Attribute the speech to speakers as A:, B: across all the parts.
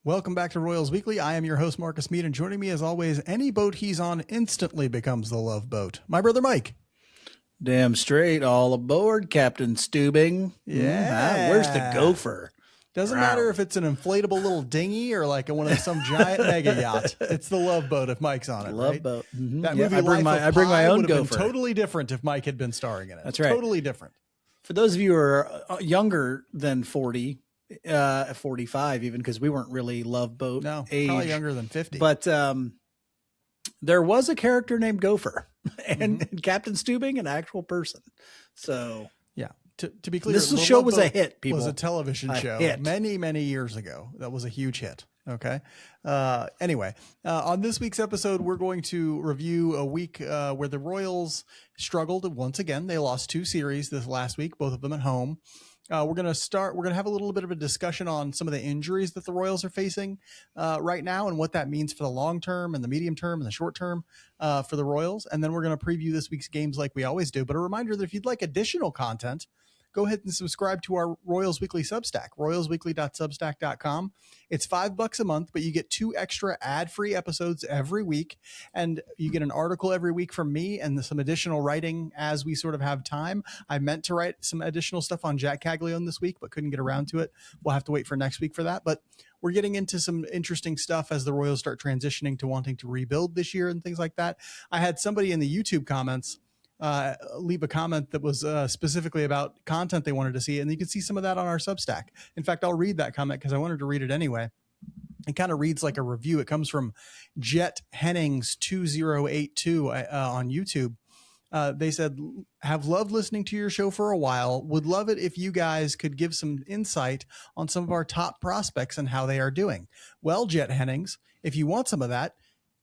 A: Welcome back to Royals Weekly. I am your host, Marcus Mead, and joining me as always, any boat he's on instantly becomes the love boat. My brother Mike.
B: Damn straight, all aboard, Captain Steubing.
A: Yeah.
B: Where's the gopher?
A: Doesn't matter if it's an inflatable little dinghy or like one of some giant mega yacht. It's the love boat if Mike's on it,
B: Love
A: right?
B: boat. Mm-hmm.
A: That movie,
B: I bring my own
A: would have
B: gopher.
A: been totally different if Mike had been starring in it.
B: That's right.
A: Totally different.
B: For those of you who are younger than 40, 45 even, because we weren't really love boat age.
A: Probably younger than 50.
B: But there was a character named Gopher and Captain Steubing, an actual person. So
A: yeah, to be clear,
B: this show was a hit. People,
A: was a television show many years ago. That was a huge hit. Okay. Anyway, on this week's episode, we're going to review a week where the Royals struggled once again. They lost 2 series this last week, both of them at home. We're going to have a little bit of a discussion on some of the injuries that the Royals are facing right now and what that means for the long term and the medium term and the short term for the Royals. And then we're going to preview this week's games like we always do. But a reminder that if you'd like additional content, go ahead and subscribe to our Royals Weekly Substack, royalsweekly.substack.com. It's $5 a month, but you get 2 extra ad-free episodes every week, and you get an article every week from me and some additional writing as we sort of have time. I meant to write some additional stuff on Jack Caglione this week, but couldn't get around to it. We'll have to wait for next week for that, but we're getting into some interesting stuff as the Royals start transitioning to wanting to rebuild this year and things like that. I had somebody in the YouTube comments leave a comment that was specifically about content they wanted to see, and you can see some of that on our Substack. In fact, I'll read that comment because I wanted to read it anyway. It kind of reads like a review. It comes from Jet Hennings 2082 on YouTube. They said, have loved listening to your show for a while. Would love it if you guys could give some insight on some of our top prospects and how they are doing. Well, Jet Hennings, if you want some of that,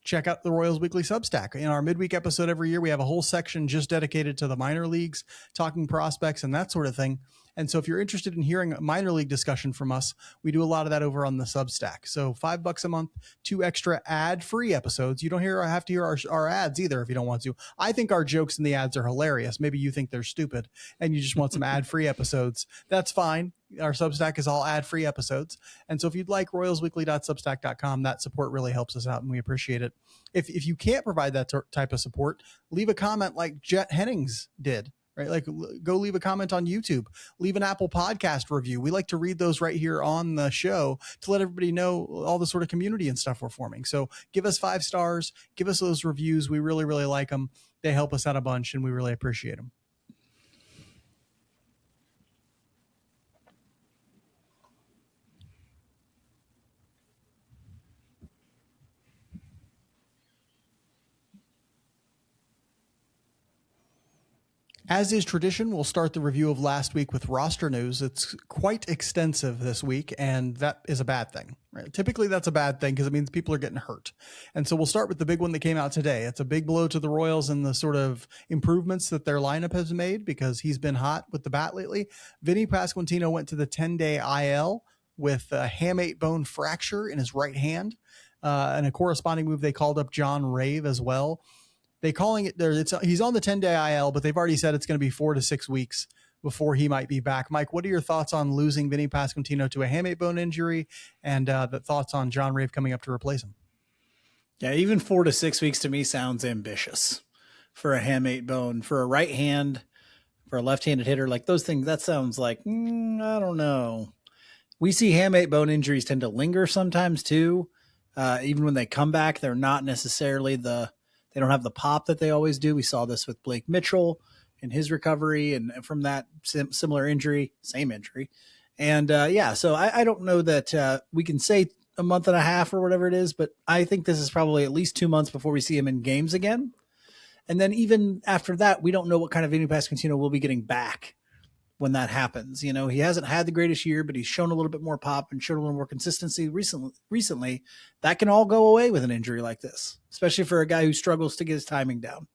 A: check out the Royals Weekly Substack. In our midweek episode every year, we have a whole section just dedicated to the minor leagues, talking prospects and that sort of thing. And so if you're interested in hearing a minor league discussion from us, we do a lot of that over on the Substack. So $5 a month, 2 extra ad-free episodes. You don't have to hear our ads either if you don't want to. I think our jokes in the ads are hilarious. Maybe you think they're stupid and you just want some ad-free episodes. That's fine. Our Substack is all ad-free episodes. And so if you'd like, royalsweekly.substack.com, that support really helps us out and we appreciate it. If you can't provide that type of support, leave a comment like Jet Hennings did. Right? Like, go leave a comment on YouTube, leave an Apple podcast review. We like to read those right here on the show to let everybody know all the sort of community and stuff we're forming. So give us 5 stars, give us those reviews. We really, really like them. They help us out a bunch and we really appreciate them. As is tradition, we'll start the review of last week with roster news. It's quite extensive this week, and that is a bad thing. Right? Typically, that's a bad thing because it means people are getting hurt. And so we'll start with the big one that came out today. It's a big blow to the Royals and the sort of improvements that their lineup has made because he's been hot with the bat lately. Vinnie Pasquantino went to the 10-day IL with a hamate bone fracture in his right hand. And a corresponding move, they called up John Rave as well. They calling it there. He's on the 10-day IL, but they've already said it's going to be 4 to 6 weeks before he might be back. Mike, what are your thoughts on losing Vinnie Pasquantino to a hamate bone injury and the thoughts on John Rave coming up to replace him?
B: Yeah, even 4 to 6 weeks to me sounds ambitious for a hamate bone, for a right hand, for a left-handed hitter. Like those things, that sounds like, I don't know. We see hamate bone injuries tend to linger sometimes too. Even when they come back, they're not necessarily they don't have the pop that they always do. We saw this with Blake Mitchell in his recovery and from that similar injury, same injury. And so I don't know that we can say a month and a half or whatever it is, but I think this is probably at least 2 months before we see him in games again. And then even after that, we don't know what kind of Vinnie Pasquantino will be getting back when that happens. You know, he hasn't had the greatest year, but he's shown a little bit more pop and shown a little more consistency recently. That can all go away with an injury like this, especially for a guy who struggles to get his timing down.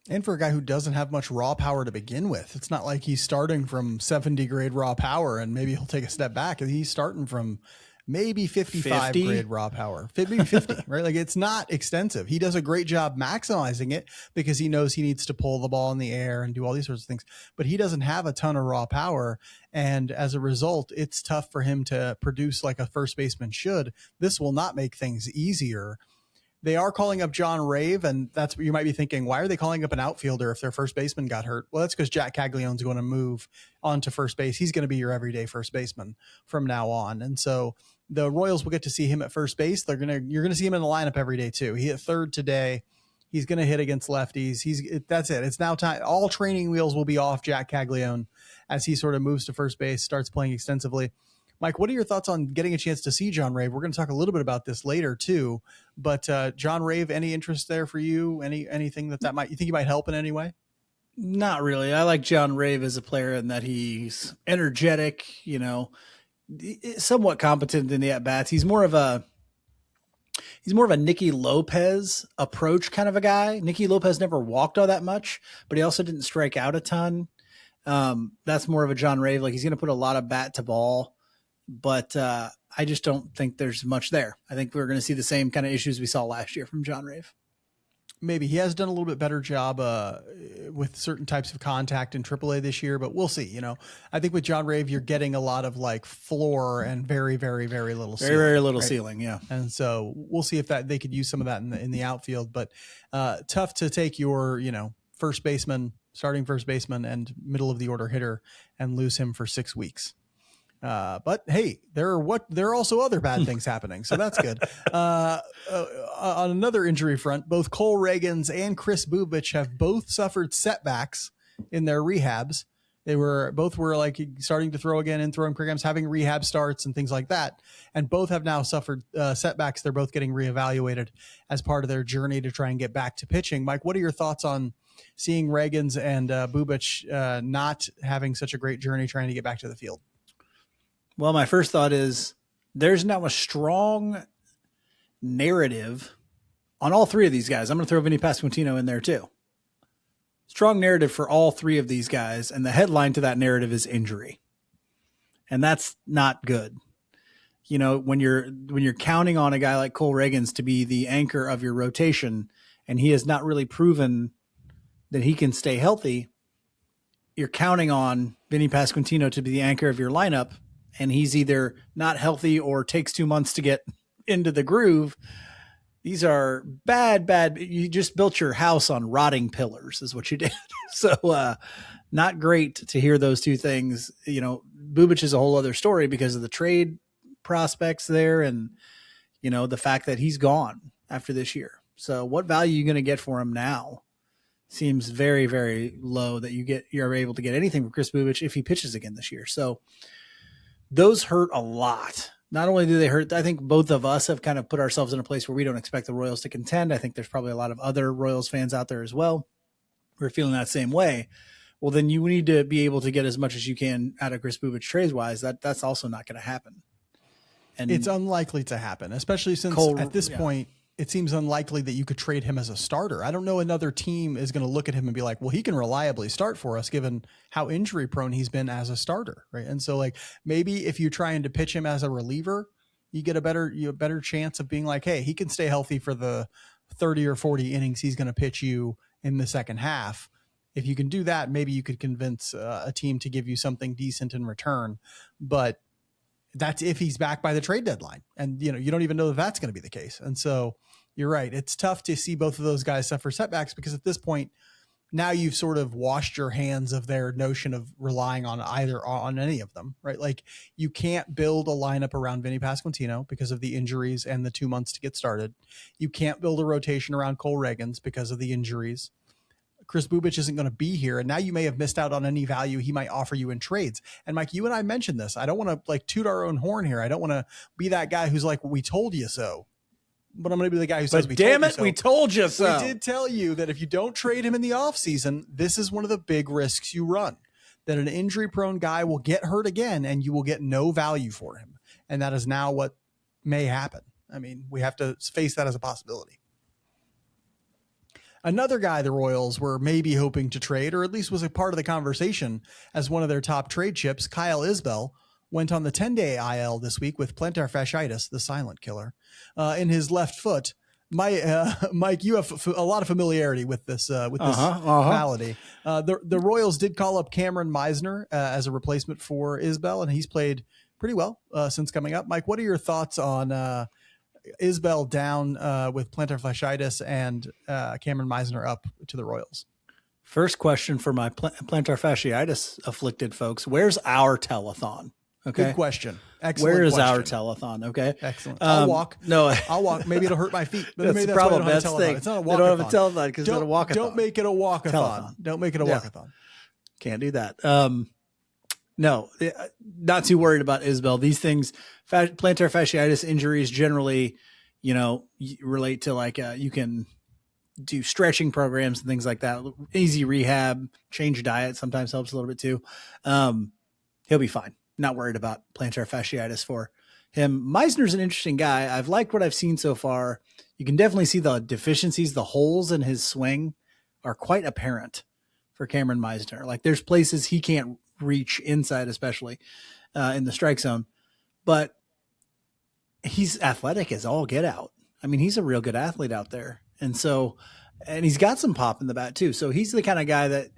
A: And for a guy who doesn't have much raw power to begin with. It's not like he's starting from 70 grade raw power and maybe he'll take a step back. He's starting from maybe 55
B: 50?
A: grade raw power, maybe 50, right? Like it's not extensive. He does a great job maximizing it because he knows he needs to pull the ball in the air and do all these sorts of things, but he doesn't have a ton of raw power. And as a result, it's tough for him to produce like a first baseman should. This will not make things easier. They are calling up John Rave, and that's what you might be thinking. Why are they calling up an outfielder if their first baseman got hurt? Well, that's because Jack Caglione's going to move on to first base. He's going to be your everyday first baseman from now on. And so the Royals will get to see him at first base. You're going to see him in the lineup every day too. He hit third today. He's going to hit against lefties. That's it. It's now time. All training wheels will be off Jack Caglione as he sort of moves to first base, starts playing extensively. Mike, what are your thoughts on getting a chance to see John Rave? We're going to talk a little bit about this later too, but John Rave, any interest there for you? Anything that might, you think he might help in any way?
B: Not really. I like John Rave as a player in that he's energetic, somewhat competent in the at bats. He's more of a Nicky Lopez approach kind of a guy. Nicky Lopez never walked all that much, but he also didn't strike out a ton. That's more of a John Rave. Like he's going to put a lot of bat to ball. But I just don't think there's much there. I think we're going to see the same kind of issues we saw last year from John Rave.
A: Maybe he has done a little bit better job with certain types of contact in AAA this year, but we'll see. I think with John Rave, you're getting a lot of like floor and very, very, very little ceiling.
B: Very little ceiling, yeah.
A: And so we'll see if they could use some of that in the outfield. But tough to take your first baseman, starting first baseman, and middle of the order hitter and lose him for 6 weeks. But hey, there are also other bad things happening. So that's good. On another injury front, both Cole Reagans and Chris Bubich have both suffered setbacks in their rehabs. Both were like starting to throw again in throwing programs, having rehab starts and things like that. And both have now suffered setbacks. They're both getting reevaluated as part of their journey to try and get back to pitching. Mike, what are your thoughts on seeing Reagans and Bubich not having such a great journey trying to get back to the field?
B: Well, my first thought is there's now a strong narrative on all three of these guys. I'm going to throw Vinnie Pasquantino in there too. Strong narrative for all three of these guys. And the headline to that narrative is injury. And that's not good. When you're counting on a guy like Cole Reagans to be the anchor of your rotation, and he has not really proven that he can stay healthy, you're counting on Vinnie Pasquantino to be the anchor of your lineup. And he's either not healthy or takes 2 months to get into the groove. These are bad. You just built your house on rotting pillars is what you did. So not great to hear those two things. Bubich is a whole other story because of the trade prospects there and, the fact that he's gone after this year. So what value are you going to get for him now? Seems very, very low that you're able to get anything from Chris Bubich if he pitches again this year. So those hurt a lot. Not only do they hurt, I think both of us have kind of put ourselves in a place where we don't expect the Royals to contend. I think there's probably a lot of other Royals fans out there as well who are feeling that same way. Well, then you need to be able to get as much as you can out of Chris Bubich trades-wise. That's also not going to happen. And
A: it's unlikely to happen, especially since at this point, it seems unlikely that you could trade him as a starter. I don't know another team is going to look at him and be like, well, he can reliably start for us given how injury prone he's been as a starter. Right. And so like maybe if you're trying to pitch him as a reliever, you get a better chance of being like, hey, he can stay healthy for the 30 or 40 innings he's going to pitch you in the second half. If you can do that, maybe you could convince a team to give you something decent in return. But that's if he's back by the trade deadline. And, you don't even know if that's going to be the case. And so you're right. It's tough to see both of those guys suffer setbacks because at this point, now you've sort of washed your hands of their notion of relying on on any of them, right? Like you can't build a lineup around Vinnie Pasquantino because of the injuries and the 2 months to get started. You can't build a rotation around Cole Reagans because of the injuries. Chris Bubich isn't going to be here. And now you may have missed out on any value he might offer you in trades. And Mike, you and I mentioned this. I don't want to like toot our own horn here. I don't want to be that guy who's like, we told you so. But I'm going to be the guy who says,
B: we told you so.
A: We did tell you that if you don't trade him in the offseason, this is one of the big risks you run, that an injury prone guy will get hurt again and you will get no value for him. And that is now what may happen. I mean, we have to face that as a possibility. Another guy the Royals were maybe hoping to trade, or at least was a part of the conversation as one of their top trade chips, Kyle Isbel, went on the 10-day IL this week with plantar fasciitis, the silent killer, in his left foot. Mike, you have a lot of familiarity with this malady. The Royals did call up Cameron Meisner as a replacement for Isbel, and he's played pretty well since coming up. Mike, what are your thoughts on Isbel down with plantar fasciitis and Cameron Meisner up to the Royals?
B: First question for my plantar fasciitis afflicted folks: where's our telethon? Okay.
A: Good question. Excellent.
B: Where is
A: question.
B: our telethon? Okay.
A: Excellent. I'll walk.
B: No,
A: I'll walk. Maybe it'll hurt my feet.
B: That's
A: maybe
B: the problem.
A: Why
B: That's the thing.
A: It's not a walkathon.
B: They don't have a telethon because it's not a walkathon.
A: Don't make it a walkathon.
B: Telethon.
A: Don't make it a walkathon.
B: Can't do that. No, not too worried about Isbel. These things, plantar fasciitis injuries generally, relate to like you can do stretching programs and things like that. Easy rehab, change diet sometimes helps a little bit too. He'll be fine. Not worried about plantar fasciitis for him. Meisner's an interesting guy. I've liked what I've seen so far. You can definitely see the deficiencies, the holes in his swing are quite apparent for Cameron Meisner. Like there's places he can't reach inside, especially in the strike zone, but he's athletic as all get out. I mean, he's a real good athlete out there. And he's got some pop in the bat too. So he's the kind of guy that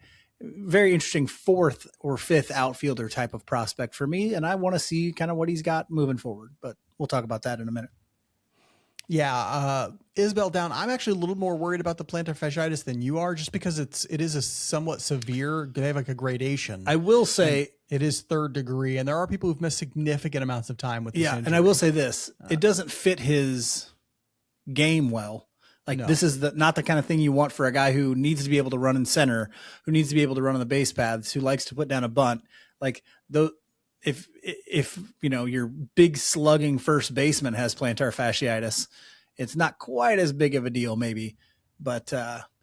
B: very interesting 4th or 5th outfielder type of prospect for me. And I want to see kind of what he's got moving forward, but we'll talk about that in a minute.
A: Yeah. Isbel down. I'm actually a little more worried about the plantar fasciitis than you are, just because it is a somewhat severe, they have like a gradation.
B: I will say
A: it is 3rd degree, and there are people who've missed significant amounts of time with this injury.
B: And I will say this, it doesn't fit his game well. Like this is not the kind of thing you want for a guy who needs to be able to run in center, who needs to be able to run on the base paths, who likes to put down a bunt. Like if your big slugging first baseman has plantar fasciitis, it's not quite as big of a deal maybe. But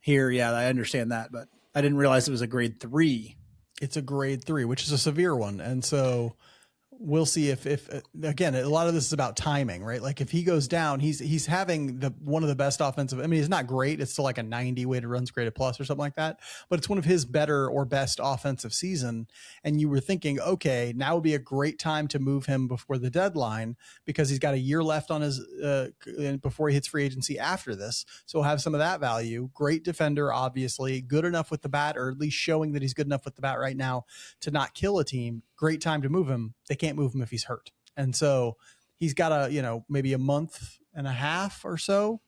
B: here, I understand that, but I didn't realize it was a grade 3.
A: It's a grade 3, which is a severe one. And so we'll see if again, a lot of this is about timing, right? Like if he goes down, he's having one of the best offensive. I mean, it's not great. It's still like a 90 weighted runs created plus or something like that, but it's one of his better or best offensive season. And you were thinking, okay, now would be a great time to move him before the deadline because he's got a year left on his before he hits free agency after this. So we'll have some of that value. Great defender, obviously good enough with the bat, or at least showing that he's good enough with the bat right now to not kill a team. Great time to move him. They can't move him if he's hurt. And so he's got maybe a month and a half or so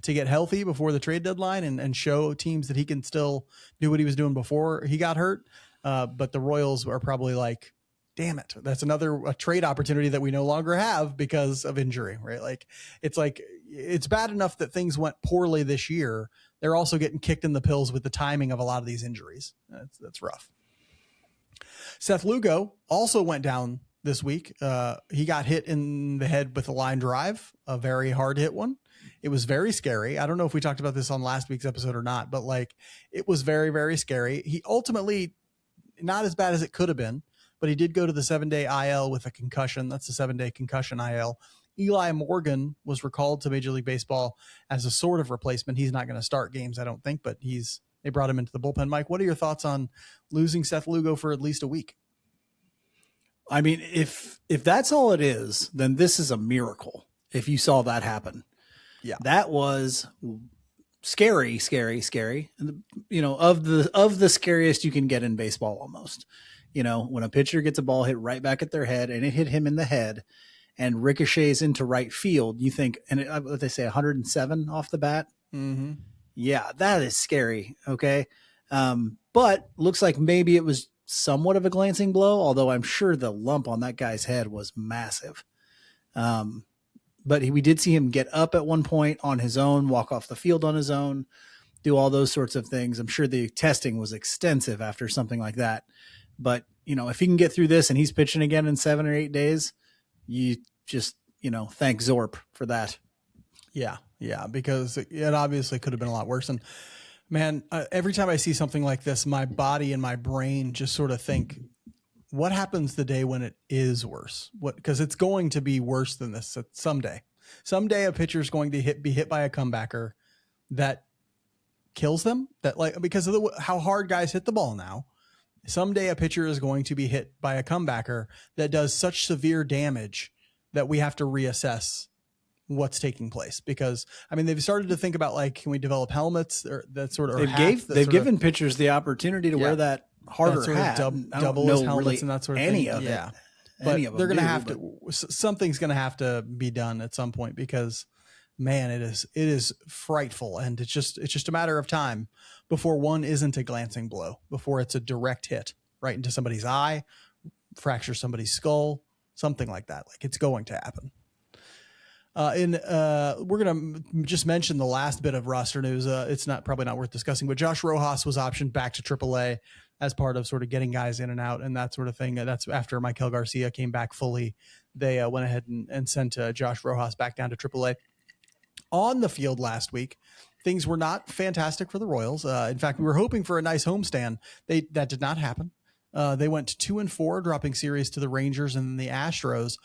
A: to get healthy before the trade deadline and show teams that he can still do what he was doing before he got hurt. But the Royals are probably like, damn it, that's a trade opportunity that we no longer have because of injury, right? Like it's bad enough that things went poorly this year. They're also getting kicked in the pills with the timing of a lot of these injuries. That's rough. Seth Lugo also went down this week. He got hit in the head with a line drive, a very hard hit one. It was very scary. I don't know if we talked about this on last week's episode or not, but it was very, very scary. He ultimately, not as bad as it could have been, but he did go to the 7-day IL with a concussion. That's the 7-day concussion IL. Eli Morgan was recalled to Major League Baseball as a sort of replacement. He's not going to start games, I don't think, but they brought him into the bullpen. Mike, what are your thoughts on losing Seth Lugo for at least a week?
B: I mean, if that's all it is, then this is a miracle. If you saw that happen, that was scary. Of the scariest you can get in baseball, almost. When a pitcher gets a ball hit right back at their head and it hit him in the head and ricochets into right field, you think, and what they say, 107 off the bat.
A: Mm-hmm.
B: Yeah, that is scary. Okay. But looks like maybe it was somewhat of a glancing blow, although I'm sure the lump on that guy's head was massive. But we did see him get up at one point on his own, walk off the field on his own, do all those sorts of things. I'm sure the testing was extensive after something like that. But, if he can get through this and he's pitching again in 7 or 8 days, you just, thank Zorp for that.
A: Yeah, because it obviously could have been a lot worse. And man, every time I see something like this, my body and my brain just sort of think, what happens the day when it is worse? Because it's going to be worse than this someday. Someday a pitcher is going to be hit by a comebacker that kills them. Because of how hard guys hit the ball now, Someday a pitcher is going to be hit by a comebacker that does such severe damage that we have to reassess what's taking place, because I mean, they've started to think about like, can we develop helmets or that sort of,
B: they've given pitchers the opportunity to wear that harder hat,
A: double as helmets really and that sort of
B: any
A: thing.
B: Of
A: yeah.
B: It.
A: But
B: any of
A: they're going to have
B: but...
A: to, something's going to have to be done at some point, because man, it is frightful. And it's just a matter of time before one isn't a glancing blow, before it's a direct hit right into somebody's eye, fracture somebody's skull, something like that. Like, it's going to happen. We're going to just mention the last bit of roster news. It's probably not worth discussing, but Josh Rojas was optioned back to AAA as part of sort of getting guys in and out and that sort of thing. That's after Michael Garcia came back fully. They went ahead and sent Josh Rojas back down to AAA. On the field last week, things were not fantastic for the Royals. In fact, we were hoping for a nice homestand. That did not happen. They went 2-4, dropping series to the Rangers and the Astros.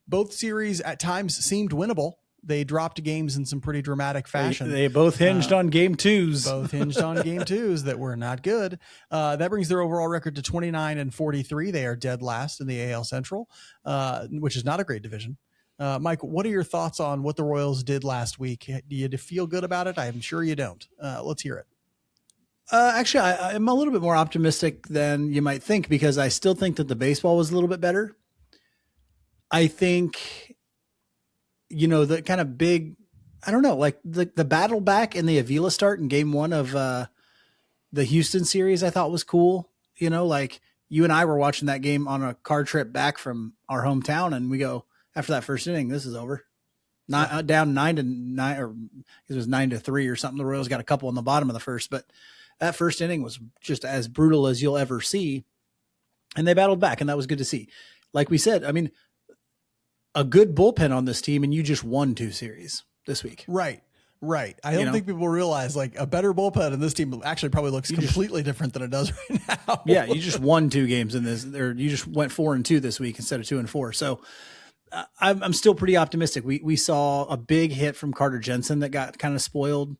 A: Both series at times seemed winnable. They dropped games in some pretty dramatic fashion.
B: They both hinged on game twos.
A: Both hinged on game twos that were not good. That brings their overall record to 29-43. They are dead last in the AL Central, which is not a great division. Mike, what are your thoughts on what the Royals did last week? Do you feel good about it? I'm sure you don't. Let's hear it.
B: Actually, I'm a little bit more optimistic than you might think, because I still think that the baseball was a little bit better. I think, the kind of big, I don't know, like the battle back in the Avila start in game 1 of the Houston series, I thought was cool. Like you and I were watching that game on a car trip back from our hometown, and we go, after that first inning, this is over. Down 9-9, or it was 9-3 or something. The Royals got a couple in the bottom of the first, but that first inning was just as brutal as you'll ever see. And they battled back, and that was good to see. Like we said, I mean, a good bullpen on this team, and you just won 2 series this week.
A: Right. I don't think people realize, like, a better bullpen in this team actually probably looks completely different than it does right now.
B: Yeah, you just won 2 games in this, or you just went 4-2 this week instead of 2-4. So I'm still pretty optimistic. We saw a big hit from Carter Jensen that got kind of spoiled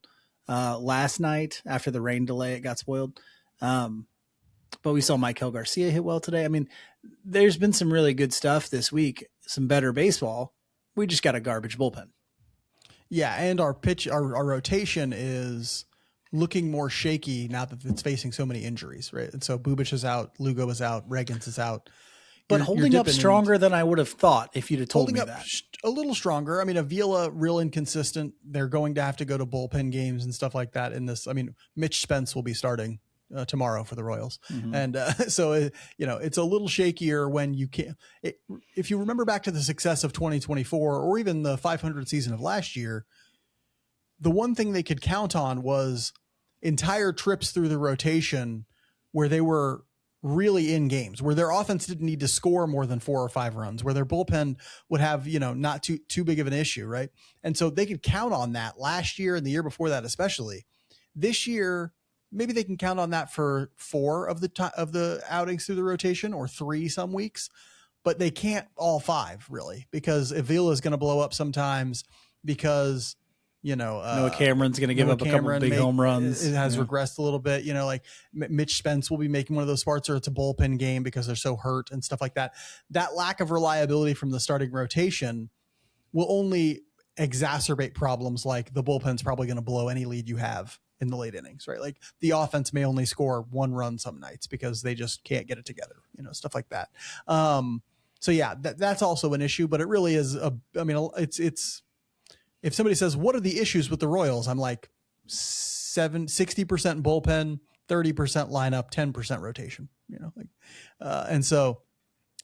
B: last night after the rain delay. It got spoiled. But we saw Michael Garcia hit well today. I mean, there's been some really good stuff this week, some better baseball. We just got a garbage bullpen.
A: Yeah, and our rotation is looking more shaky now that it's facing so many injuries, right? And so Bubic is out, Lugo is out, Reagans is out.
B: But holding up stronger than I would have thought if you'd have told me that.
A: A little stronger. I mean, Avila, real inconsistent. They're going to have to go to bullpen games and stuff like that in this. I mean, Mitch Spence will be starting tomorrow for the Royals. Mm-hmm. And so, it's a little shakier when you can't. If you remember back to the success of 2024 or even the 500 season of last year, the one thing they could count on was entire trips through the rotation where they were really in games, where their offense didn't need to score more than 4 or 5 runs, where their bullpen would have, not too big of an issue. Right. And so they could count on that last year and the year before that, especially. This year, maybe they can count on that for 4 of the outings through the rotation, or 3 some weeks, but they can't all 5 really, because Avila is going to blow up sometimes, because Noah
B: Cameron's going to give up a couple of big home runs.
A: It has regressed a little bit, like Mitch Spence will be making one of those starts, or it's a bullpen game because they're so hurt and stuff like that. That lack of reliability from the starting rotation will only exacerbate problems like the bullpen's probably going to blow any lead you have in the late innings, right? Like the offense may only score 1 run some nights because they just can't get it together, stuff like that. So yeah, that's also an issue, but it really is it's if somebody says, what are the issues with the Royals? I'm like 60% bullpen, 30% lineup, 10% rotation,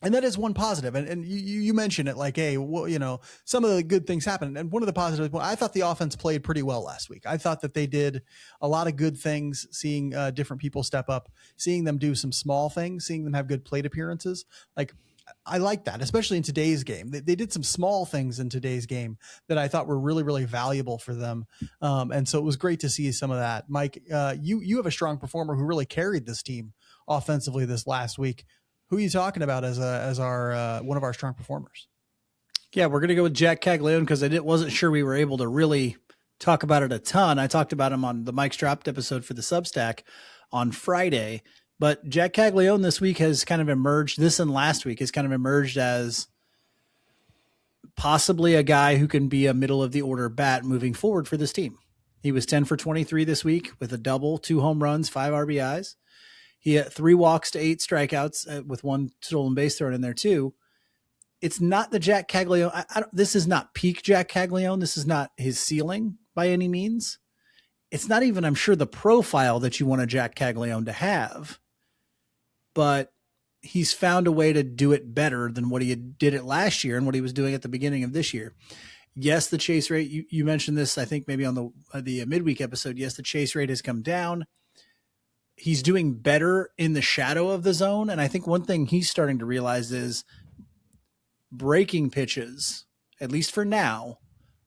A: and that is one positive. And you mentioned it like, hey, well, some of the good things happened. And one of the positives, I thought the offense played pretty well last week. I thought that they did a lot of good things, seeing different people step up, seeing them do some small things, seeing them have good plate appearances. Like, I like that, especially in today's game. They did some small things in today's game that I thought were really, really valuable for them. And so it was great to see some of that. Mike, you have a strong performer who really carried this team offensively this last week. Who are you talking about as our one of our strong performers?
B: Yeah, we're going to go with Jack Caglione, because I wasn't sure we were able to really talk about it a ton. I talked about him on the Mike's Dropped episode for the Substack on Friday, But Jack Caglione this week has kind of emerged, this and last week has kind of emerged as possibly a guy who can be a middle of the order bat moving forward for this team. He was 10 for 23 this week with a double, 2 home runs, 5 RBIs. He had 3 walks to 8 strikeouts with 1 stolen base thrown in there too. It's not the Jack Caglione. This is not peak Jack Caglione. This is not his ceiling by any means. It's not even, I'm sure, the profile that you want a Jack Caglione to have, but he's found a way to do it better than what he did it last year and what he was doing at the beginning of this year. Yes, the chase rate, you mentioned this, I think maybe on the midweek episode. Yes, the chase rate has come down. He's doing better in the shadow of the zone. And I think one thing he's starting to realize is breaking pitches, at least for now,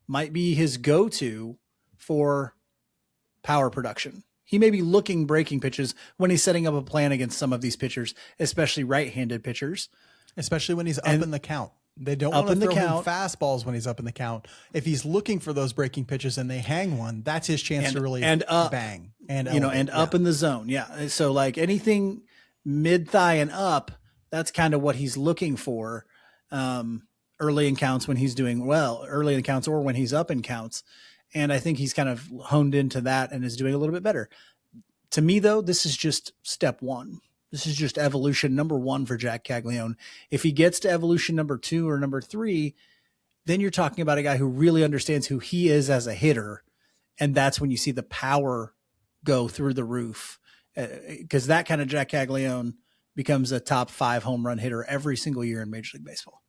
B: might be his go-to for power production. He may be looking breaking pitches when he's setting up a plan against some of these pitchers, especially right-handed pitchers.
A: Especially when he's up in the count. They don't want to throw him fastballs when he's up in the count. If he's looking for those breaking pitches and they hang one, that's his chance to really bang. And
B: up in the zone. Yeah. So like anything mid-thigh and up, that's kind of what he's looking for early in counts when he's doing well, early in counts or when he's up in counts. And I think he's kind of honed into that and is doing a little bit better. To me, though, this is just step one. This is just evolution number 1 for Jack Caglione. If he gets to evolution number 2 or number 3, then you're talking about a guy who really understands who he is as a hitter. And that's when you see the power go through the roof. Because that kind of Jack Caglione becomes a top 5 home run hitter every single year in Major League Baseball.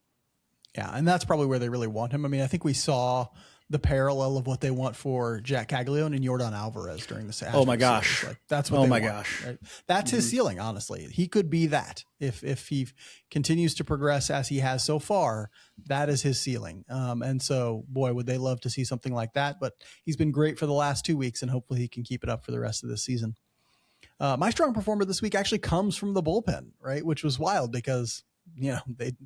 A: Yeah, and that's probably where they really want him. I mean, I think we saw the parallel of what they want for Jack Caglione and Yordan Alvarez during the Astros.
B: Oh my gosh.
A: Like, that's what gosh. Right? That's his ceiling, honestly. He could be that. If he continues to progress as he has so far, that is his ceiling. And so, boy, would they love to see something like that. But he's been great for the last 2 weeks, and hopefully he can keep it up for the rest of the season. My strong performer this week actually comes from the bullpen, right? Which was wild because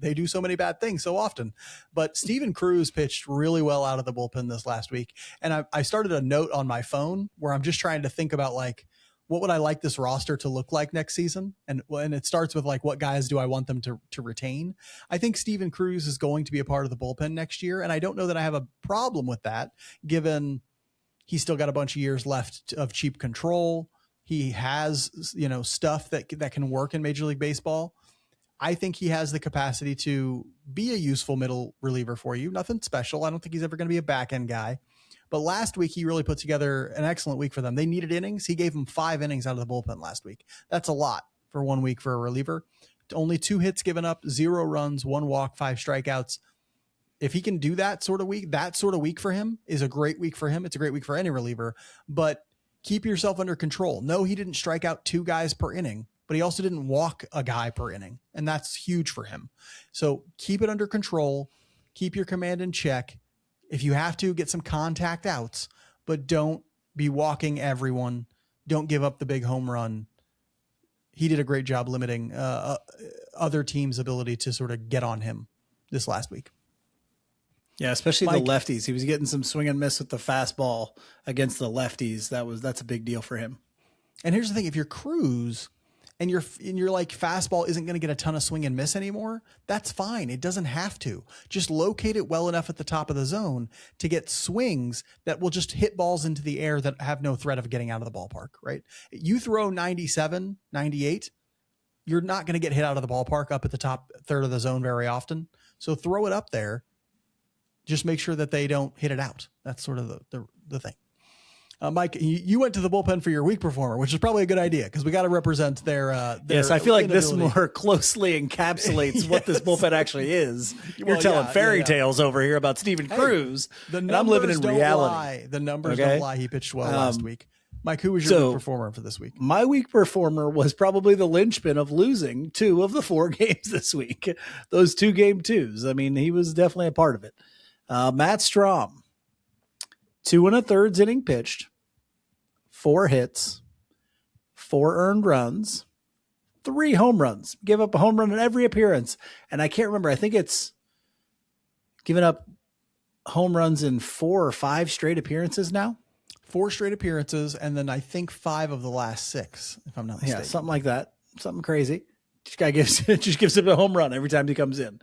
A: they do so many bad things so often, but Steven Cruz pitched really well out of the bullpen this last week. And I started a note on my phone where I'm just trying to think about like, what would I like this roster to look like next season? And it starts with like, what guys do I want them to retain? I think Steven Cruz is going to be a part of the bullpen next year. And I don't know that I have a problem with that, given he's still got a bunch of years left of cheap control. He has, stuff that can work in Major League Baseball. I think he has the capacity to be a useful middle reliever for you. Nothing special. I don't think he's ever going to be a back end guy. But last week, he really put together an excellent week for them. They needed innings. He gave them 5 innings out of the bullpen last week. That's a lot for 1 week for a reliever. Only 2 hits given up, 0 runs, 1 walk, 5 strikeouts. If he can do that sort of week for him is a great week for him. It's a great week for any reliever. But keep yourself under control. No, he didn't strike out 2 guys per inning, but he also didn't walk a guy per inning. And that's huge for him. So keep it under control. Keep your command in check. If you have to, get some contact outs, but don't be walking everyone. Don't give up the big home run. He did a great job limiting other teams' ability to sort of get on him this last week.
B: Yeah, especially the lefties. He was getting some swing and miss with the fastball against the lefties. That's a big deal for him.
A: And here's the thing: if you're Cruz and you're like fastball isn't going to get a ton of swing and miss anymore, that's fine. It doesn't have to. Just locate it well enough at the top of the zone to get swings that will just hit balls into the air that have no threat of getting out of the ballpark, right? You throw 97, 98, you're not going to get hit out of the ballpark up at the top third of the zone very often. So throw it up there. Just make sure that they don't hit it out. That's sort of the thing. Mike, you went to the bullpen for your week performer, which is probably a good idea because we got to represent their
B: yes, I feel like this more closely encapsulates what this bullpen actually is. You're telling fairy tales over here about Steven Cruz, and I'm living in reality.
A: The numbers don't lie. He pitched well last week. Mike, who was your week performer for this week?
B: My week performer was probably the linchpin of losing 2 of the 4 games this week. Those 2 game 2s. I mean, he was definitely a part of it. Matt Strahm, 2 1/3 inning pitched, 4 hits, 4 earned runs, 3 home runs. Give up a home run in every appearance. And I can't remember. I think it's given up home runs in 4 or 5 straight appearances now.
A: 4 straight appearances. And then I think 5 of the last 6, if I'm not mistaken.
B: Yeah, something like that. something crazy. This guy just gives him a home run every time he comes in.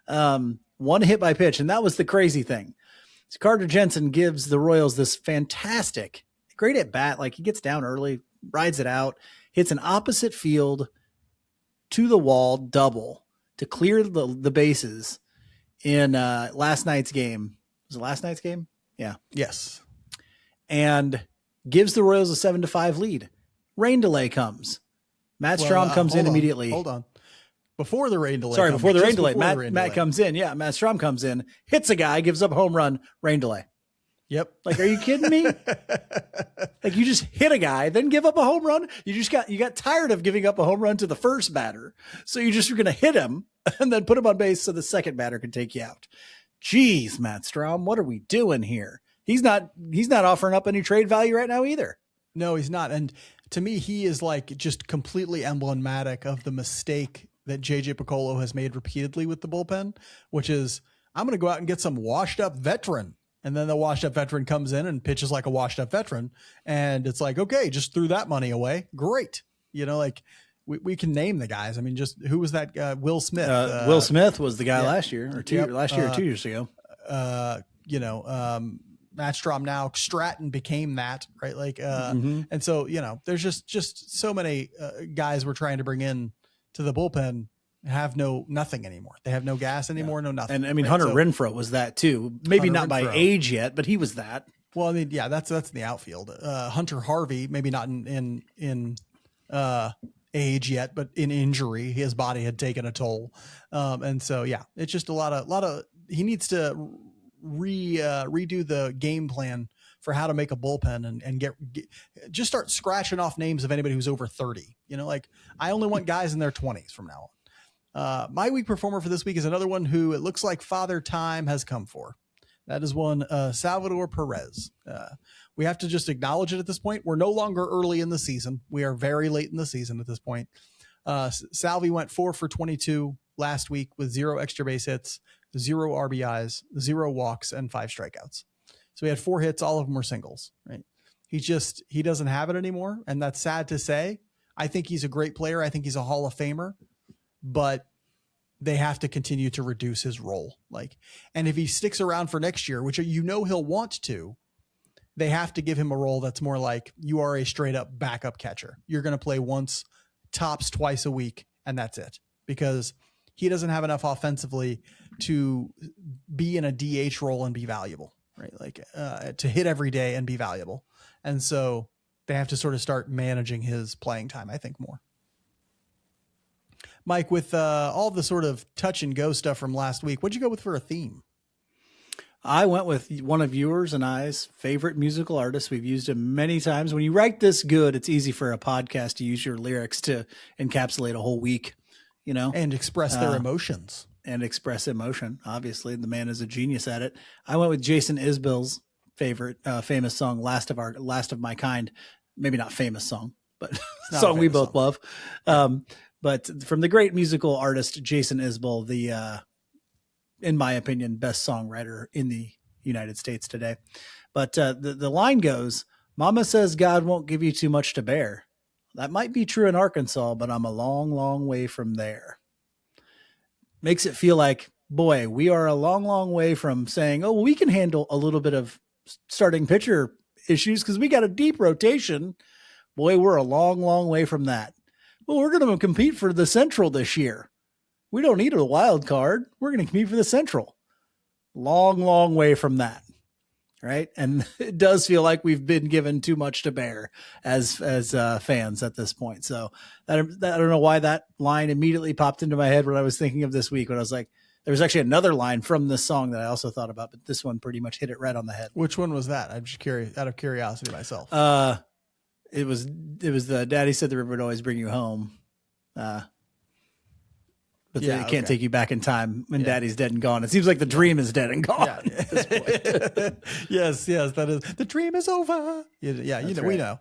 B: One hit by pitch, and that was the crazy thing. So Carter Jensen gives the Royals this fantastic, great at bat. Like he gets down early, rides it out, hits an opposite field to the wall double to clear the bases in last night's game. Was it last night's game? Yeah.
A: Yes.
B: And gives the Royals a 7-5 lead. Rain delay comes. Matt Strahm comes in immediately.
A: Hold on. Before the rain delay.
B: Sorry, before the rain delay. Matt comes in. Yeah, Matt Strahm comes in, hits a guy, gives up a home run, rain delay.
A: Yep.
B: Like, are you kidding me? Like, you just hit a guy, then give up a home run. You got tired of giving up a home run to the first batter. So you're going to hit him and then put him on base so the second batter can take you out. Jeez, Matt Strahm, what are we doing here? He's not offering up any trade value right now either.
A: No, he's not. And to me, he is like just completely emblematic of the mistake that JJ Piccolo has made repeatedly with the bullpen, which is, I'm going to go out and get some washed up veteran. And then the washed up veteran comes in and pitches like a washed up veteran. And it's like, okay, just threw that money away. Great. Like we can name the guys. I mean, just who was that guy? Will Smith.
B: Will Smith was the guy last year or 2 years ago.
A: Matt Strahm now, Stratton became that, right? Like, and so, there's just so many guys we're trying to bring in to the bullpen have nothing anymore. They have no gas anymore, no nothing.
B: And I mean, right? Hunter Renfroe was that too. Maybe not by age yet, but he was that.
A: Well, I mean, yeah, that's in the outfield. Hunter Harvey, maybe not in age yet, but in injury, his body had taken a toll. And so, yeah, it's just a lot of, he needs to redo the game plan for how to make a bullpen and get just start scratching off names of anybody who's over 30. Like I only want guys in their 20s from now on. My week performer for this week is another one who it looks like Father Time has come for. That is one Salvador Perez. We have to just acknowledge it at this point. We're no longer early in the season. We are very late in the season at this point. Salvi went 4 for 22 last week with 0 extra base hits, 0 RBIs, 0 walks, and 5 strikeouts. So he had 4 hits. All of them were singles, right? He doesn't have it anymore. And that's sad to say. I think he's a great player. I think he's a Hall of Famer, but they have to continue to reduce his role. And if he sticks around for next year, which he'll want to, they have to give him a role that's more like you are a straight up backup catcher. You're going to play once, tops twice a week, and that's it, because he doesn't have enough offensively to be in a DH role and be valuable, right? To hit every day and be valuable. And so they have to sort of start managing his playing time, I think, more. Mike, with all the sort of touch and go stuff from last week, what'd you go with for a theme?
B: I went with one of yours and I's favorite musical artists. We've used him many times. When you write this good, it's easy for a podcast to use your lyrics to encapsulate a whole week,
A: and express their emotions.
B: And express emotion. Obviously, the man is a genius at it. I went with Jason Isbell's favorite famous song, Last of My Kind. Maybe not famous song, but song we both love. But from the great musical artist Jason Isbell, the in my opinion, best songwriter in the United States today. But the line goes, "Mama says God won't give you too much to bear. That might be true in Arkansas, but I'm a long, long way from there." Makes it feel like, boy, we are a long, long way from saying, oh, we can handle a little bit of starting pitcher issues because we got a deep rotation. Boy, we're a long, long way from that. Well, we're going to compete for the Central this year. We don't need a wild card. We're going to compete for the Central. Long, long way from that. Right. And it does feel like we've been given too much to bear as fans at this point. So I don't know why that line immediately popped into my head when I was thinking of this week, when I was like, there was actually another line from this song that I also thought about, but this one pretty much hit it right on the head.
A: Which one was that? I'm just curious, out of curiosity myself.
B: It was the Daddy Said the River Would Always Bring You Home. But it can't take you back in time when Daddy's dead and gone. It seems like the dream is dead and gone at this point.
A: yes, that is. The dream is over. Yeah, right. We know.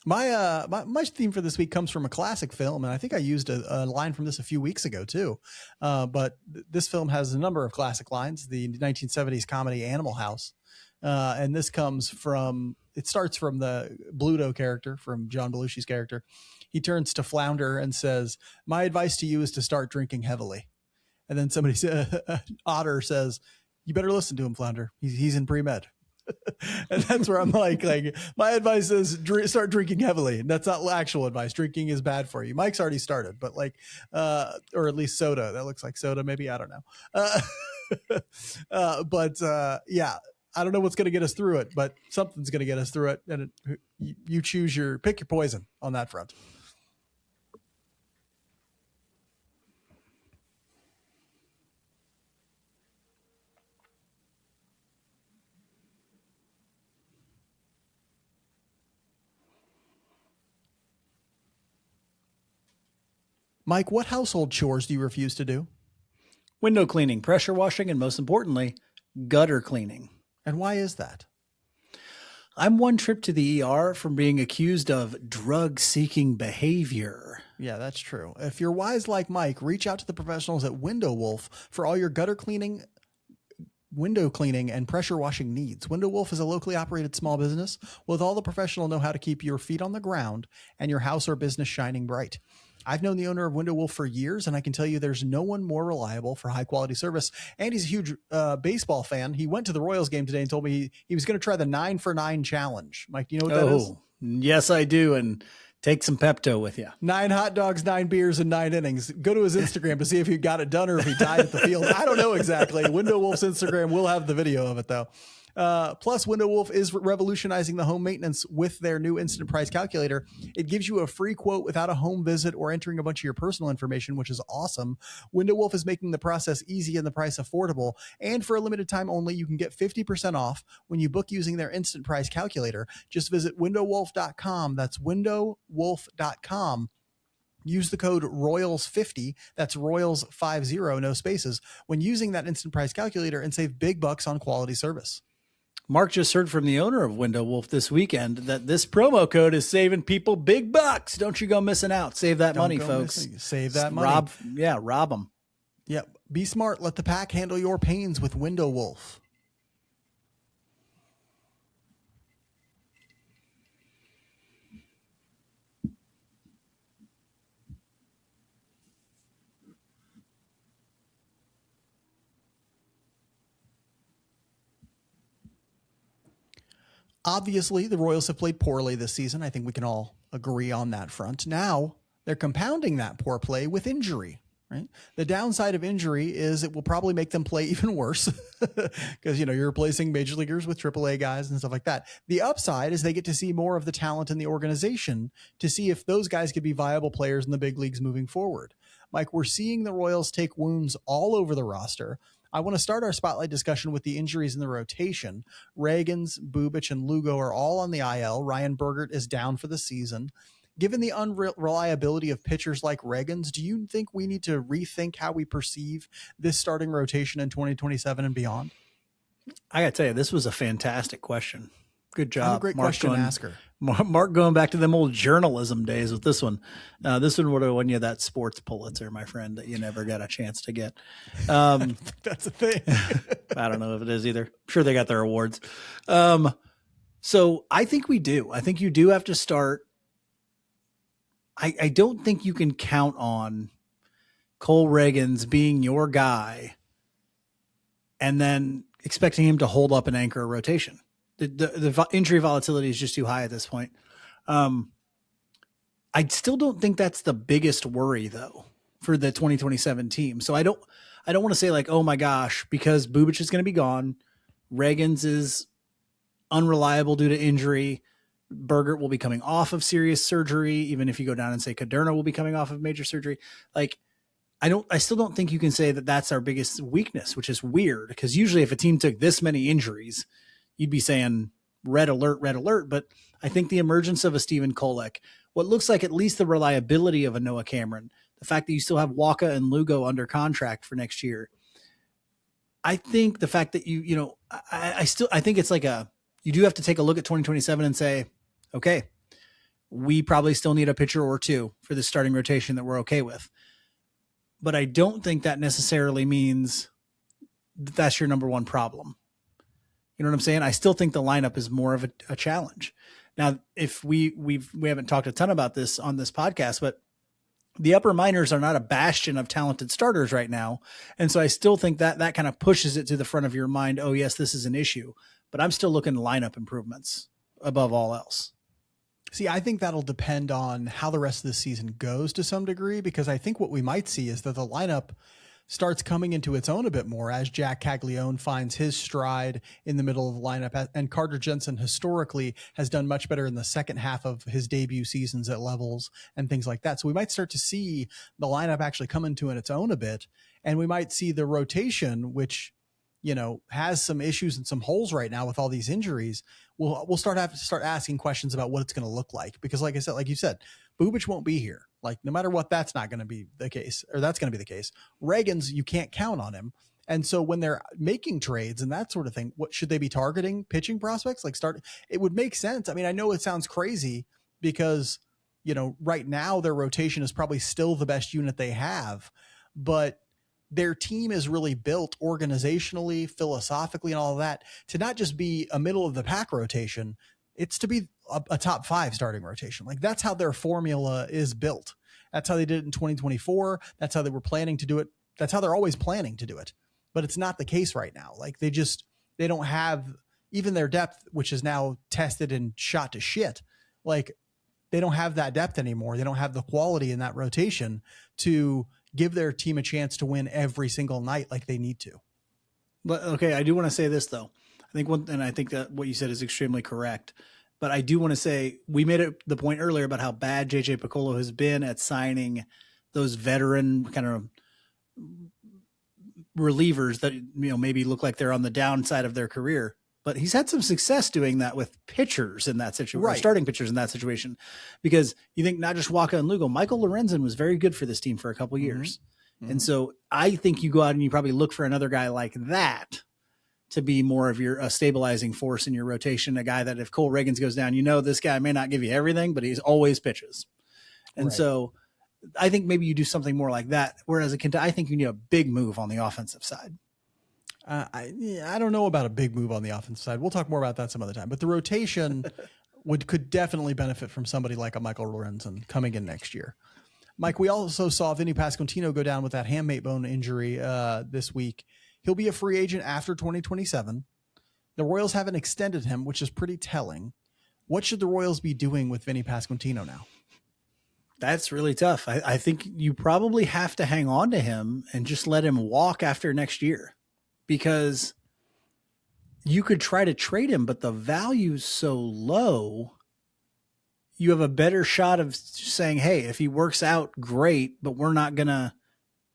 A: My theme for this week comes from a classic film, and I think I used a line from this a few weeks ago too. But this film has a number of classic lines. The 1970s comedy Animal House, and this comes from it starts from the Bluto character, from John Belushi's character. He turns to Flounder and says, "My advice to you is to start drinking heavily." And then somebody said, Otter says, "You better listen to him, Flounder. He's in pre-med." And that's where I'm like, my advice is start drinking heavily. And that's not actual advice. Drinking is bad for you. Mike's already started, but or at least soda. That looks like soda. Maybe, I don't know. Yeah, I don't know what's going to get us through it, but something's going to get us through it. And you choose pick your poison on that front. Mike, what household chores do you refuse to do?
B: Window cleaning, pressure washing, and most importantly, gutter cleaning.
A: And why is that?
B: I'm one trip to the ER from being accused of drug-seeking behavior.
A: Yeah, that's true. If you're wise like Mike, reach out to the professionals at Window Wolf for all your gutter cleaning, window cleaning, and pressure washing needs. Window Wolf is a locally operated small business with all the professional know-how to keep your feet on the ground and your house or business shining bright. I've known the owner of Window Wolf for years, and I can tell you there's no one more reliable for high-quality service. And he's a huge baseball fan. He went to the Royals game today and told me he was going to try the 9-for-9 challenge. Mike, do you know what that is?
B: Yes, I do, and take some Pepto with you.
A: 9 hot dogs, 9 beers, and 9 innings. Go to his Instagram to see if he got it done or if he died at the field. I don't know exactly. Window Wolf's Instagram will have the video of it, though. Plus, Window Wolf is revolutionizing the home maintenance with their new instant price calculator. It gives you a free quote without a home visit or entering a bunch of your personal information, which is awesome. Window Wolf is making the process easy and the price affordable. And for a limited time only, you can get 50% off when you book using their instant price calculator. Just visit windowwolf.com. That's windowwolf.com. Use the code Royals50, that's Royals50, no spaces, when using that instant price calculator, and save big bucks on quality service.
B: Mark just heard from the owner of Window Wolf this weekend that this promo code is saving people big bucks. Don't you go missing out. Save that money, folks.
A: Save that money.
B: Rob them.
A: Yeah. Be smart. Let the pack handle your pains with Window Wolf. Obviously, the Royals have played poorly this season. I think we can all agree on that front. Now, they're compounding that poor play with injury, right? The downside of injury is it will probably make them play even worse because, you're replacing major leaguers with AAA guys and stuff like that. The upside is they get to see more of the talent in the organization to see if those guys could be viable players in the big leagues moving forward. Mike, we're seeing the Royals take wounds all over the roster. I want to start our spotlight discussion with the injuries in the rotation. Ragans, Bubic, and Lugo are all on the IL. Ryan Bergert is down for the season. Given the unreliability of pitchers like Ragans, do you think we need to rethink how we perceive this starting rotation in 2027 and beyond?
B: I got to tell you, this was a fantastic question. Good job.
A: I'm a great question asker.
B: Mark going back to them old journalism days with this one. This one would have won you that sports Pulitzer, my friend, that you never got a chance to get.
A: That's a thing.
B: I don't know if it is either. I'm sure they got their awards. So I think we do. I think you do have to start. I don't think you can count on Cole Ragans being your guy and then expecting him to hold up and anchor a rotation. The injury volatility is just too high at this point. I still don't think that's the biggest worry though for the 2027 team. So I don't want to say like, oh my gosh, because Bubic is going to be gone. Ragans is unreliable due to injury. Bergert will be coming off of serious surgery. Even if you go down and say Caderna will be coming off of major surgery. Like I still don't think you can say that that's our biggest weakness, which is weird because usually if a team took this many injuries, you'd be saying red alert. But I think the emergence of a Steven Kolek, what looks like at least the reliability of a Noah Cameron, the fact that you still have Waka and Lugo under contract for next year. I think the fact that I think it's like you do have to take a look at 2027 and say, okay, we probably still need a pitcher or two for the starting rotation that we're okay with. But I don't think that necessarily means that's your number one problem. You know what I'm saying? I still think the lineup is more of a challenge. Now, if we haven't talked a ton about this on this podcast, but the upper minors are not a bastion of talented starters right now. And so I still think that kind of pushes it to the front of your mind. Oh yes, this is an issue, but I'm still looking at lineup improvements above all else.
A: See, I think that'll depend on how the rest of the season goes to some degree, because I think what we might see is that the lineup starts coming into its own a bit more as Jack Caglione finds his stride in the middle of the lineup. And Carter Jensen historically has done much better in the second half of his debut seasons at levels and things like that. So we might start to see the lineup actually come into its own a bit. And we might see the rotation, which, you know, has some issues and some holes right now with all these injuries. We'll start asking questions about what it's going to look like, because like I said, like you said, Bubic won't be here. Like no matter what, that's not going to be the case, or that's going to be the case. Reagan's, you can't count on him. And so when they're making trades and that sort of thing, what should they be targeting? Pitching prospects? It would make sense. I mean, I know it sounds crazy because, you know, right now their rotation is probably still the best unit they have, but their team is really built organizationally, philosophically, and all of that to not just be a middle of the pack rotation. It's to be a top 5 starting rotation. Like that's how their formula is built. That's how they did it in 2024. That's how they were planning to do it. That's how they're always planning to do it. But it's not the case right now. Like they don't have even their depth, which is now tested and shot to shit. Like they don't have that depth anymore. They don't have the quality in that rotation to give their team a chance to win every single night like they need to.
B: But okay, I do want to say this though. I think that what you said is extremely correct. But I do want to say we made it the point earlier about how bad JJ Piccolo has been at signing those veteran kind of relievers that, you know, maybe look like they're on the downside of their career. But he's had some success doing that with pitchers in that situation, right. Starting pitchers in that situation, because you think not just Waka and Lugo, Michael Lorenzen was very good for this team for a couple of years. Mm-hmm. And so I think you go out and you probably look for another guy like that to be more of your stabilizing force in your rotation. A guy that if Cole Reagans goes down, you know, this guy may not give you everything, but he's always pitches. And right. So I think maybe you do something more like that. Whereas I think you need a big move on the offensive side.
A: I don't know about a big move on the offensive side. We'll talk more about that some other time, but the rotation could definitely benefit from somebody like a Michael Lorenzen coming in next year. Mike, we also saw Vinnie Pasquantino go down with that hamate bone injury this week. He'll be a free agent after 2027. The Royals haven't extended him, which is pretty telling. What should the Royals be doing with Vinnie Pasquantino now?
B: That's really tough. I think you probably have to hang on to him and just let him walk after next year, because you could try to trade him, but the value's so low. You have a better shot of saying, hey, if he works out, great, but we're not going to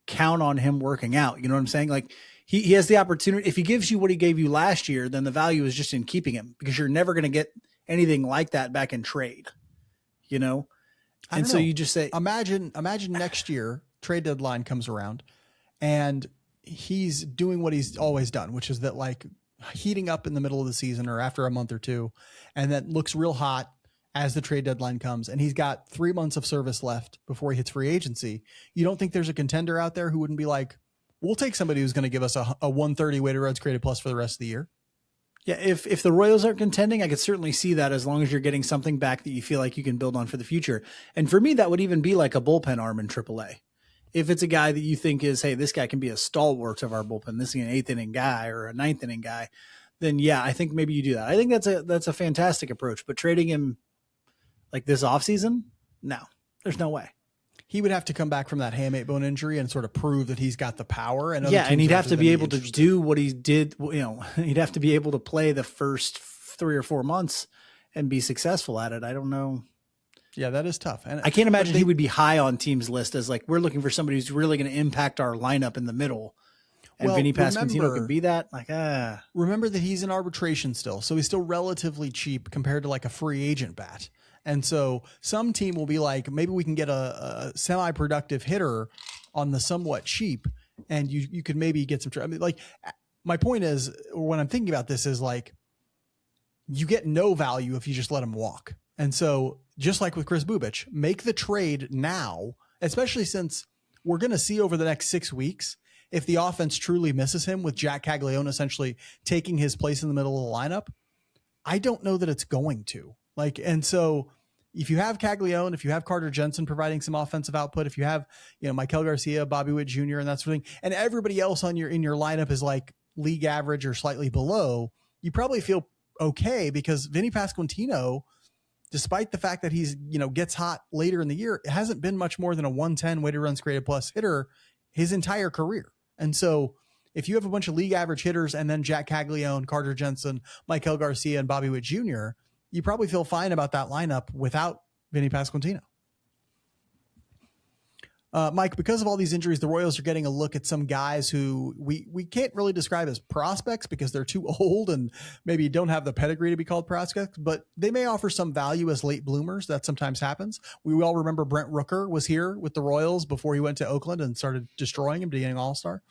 B: count on him working out. You know what I'm saying? Like he has the opportunity. If he gives you what he gave you last year, then the value is just in keeping him, because you're never going to get anything like that back in trade, you know? And so you just say, imagine
A: next year trade deadline comes around and he's doing what he's always done, which is that like heating up in the middle of the season or after a month or two, and that looks real hot as the trade deadline comes, and he's got 3 months of service left before he hits free agency. You don't think there's a contender out there who wouldn't be like, we'll take somebody who's going to give us a 130 weighted runs created plus for the rest of the year?
B: Yeah, if the Royals aren't contending, I could certainly see that, as long as you're getting something back that you feel like you can build on for the future. And for me, that would even be like a bullpen arm in AAA. If it's a guy that you think is, hey, this guy can be a stalwart of our bullpen, this is an 8th inning guy or a 9th inning guy, then yeah, I think maybe you do that. I think that's a fantastic approach. But trading him like this offseason, no, there's no way.
A: He would have to come back from that hamate bone injury and sort of prove that he's got the power. And
B: and he'd have to be able to do what he did. You know, he'd have to be able to play the first 3 or 4 months and be successful at it. I don't know.
A: Yeah, that is tough. And
B: I can't imagine he would be high on teams' list as like, we're looking for somebody who's really going to impact our lineup in the middle. And Vinnie Pasquantino could be that.
A: Remember that he's in arbitration still, so he's still relatively cheap compared to like a free agent bat. And so some team will be like, maybe we can get a semi-productive hitter on the somewhat cheap, and you could maybe get some. I mean, like, my point is, when I'm thinking about this, is like, you get no value if you just let him walk. And so just like with Chris Bubic, make the trade now, especially since we're going to see over the next 6 weeks if the offense truly misses him with Jack Caglione essentially taking his place in the middle of the lineup, I don't know that it's going to. Like, and so if you have Caglione, if you have Carter Jensen providing some offensive output, if you have, Maikel Garcia, Bobby Witt Jr., and that sort of thing, and everybody else in your lineup is like league average or slightly below, you probably feel okay, because Vinnie Pasquantino, despite the fact that he's, gets hot later in the year, it hasn't been much more than a 110 weighted runs created plus hitter his entire career. And so if you have a bunch of league average hitters and then Jack Caglione, Carter Jensen, Maikel Garcia, and Bobby Witt Jr., you probably feel fine about that lineup without Vinnie Pasquantino. Mike, because of all these injuries, the Royals are getting a look at some guys who we can't really describe as prospects because they're too old and maybe don't have the pedigree to be called prospects, but they may offer some value as late bloomers. That sometimes happens. We all remember Brent Rooker was here with the Royals before he went to Oakland and started destroying him, being an all-star.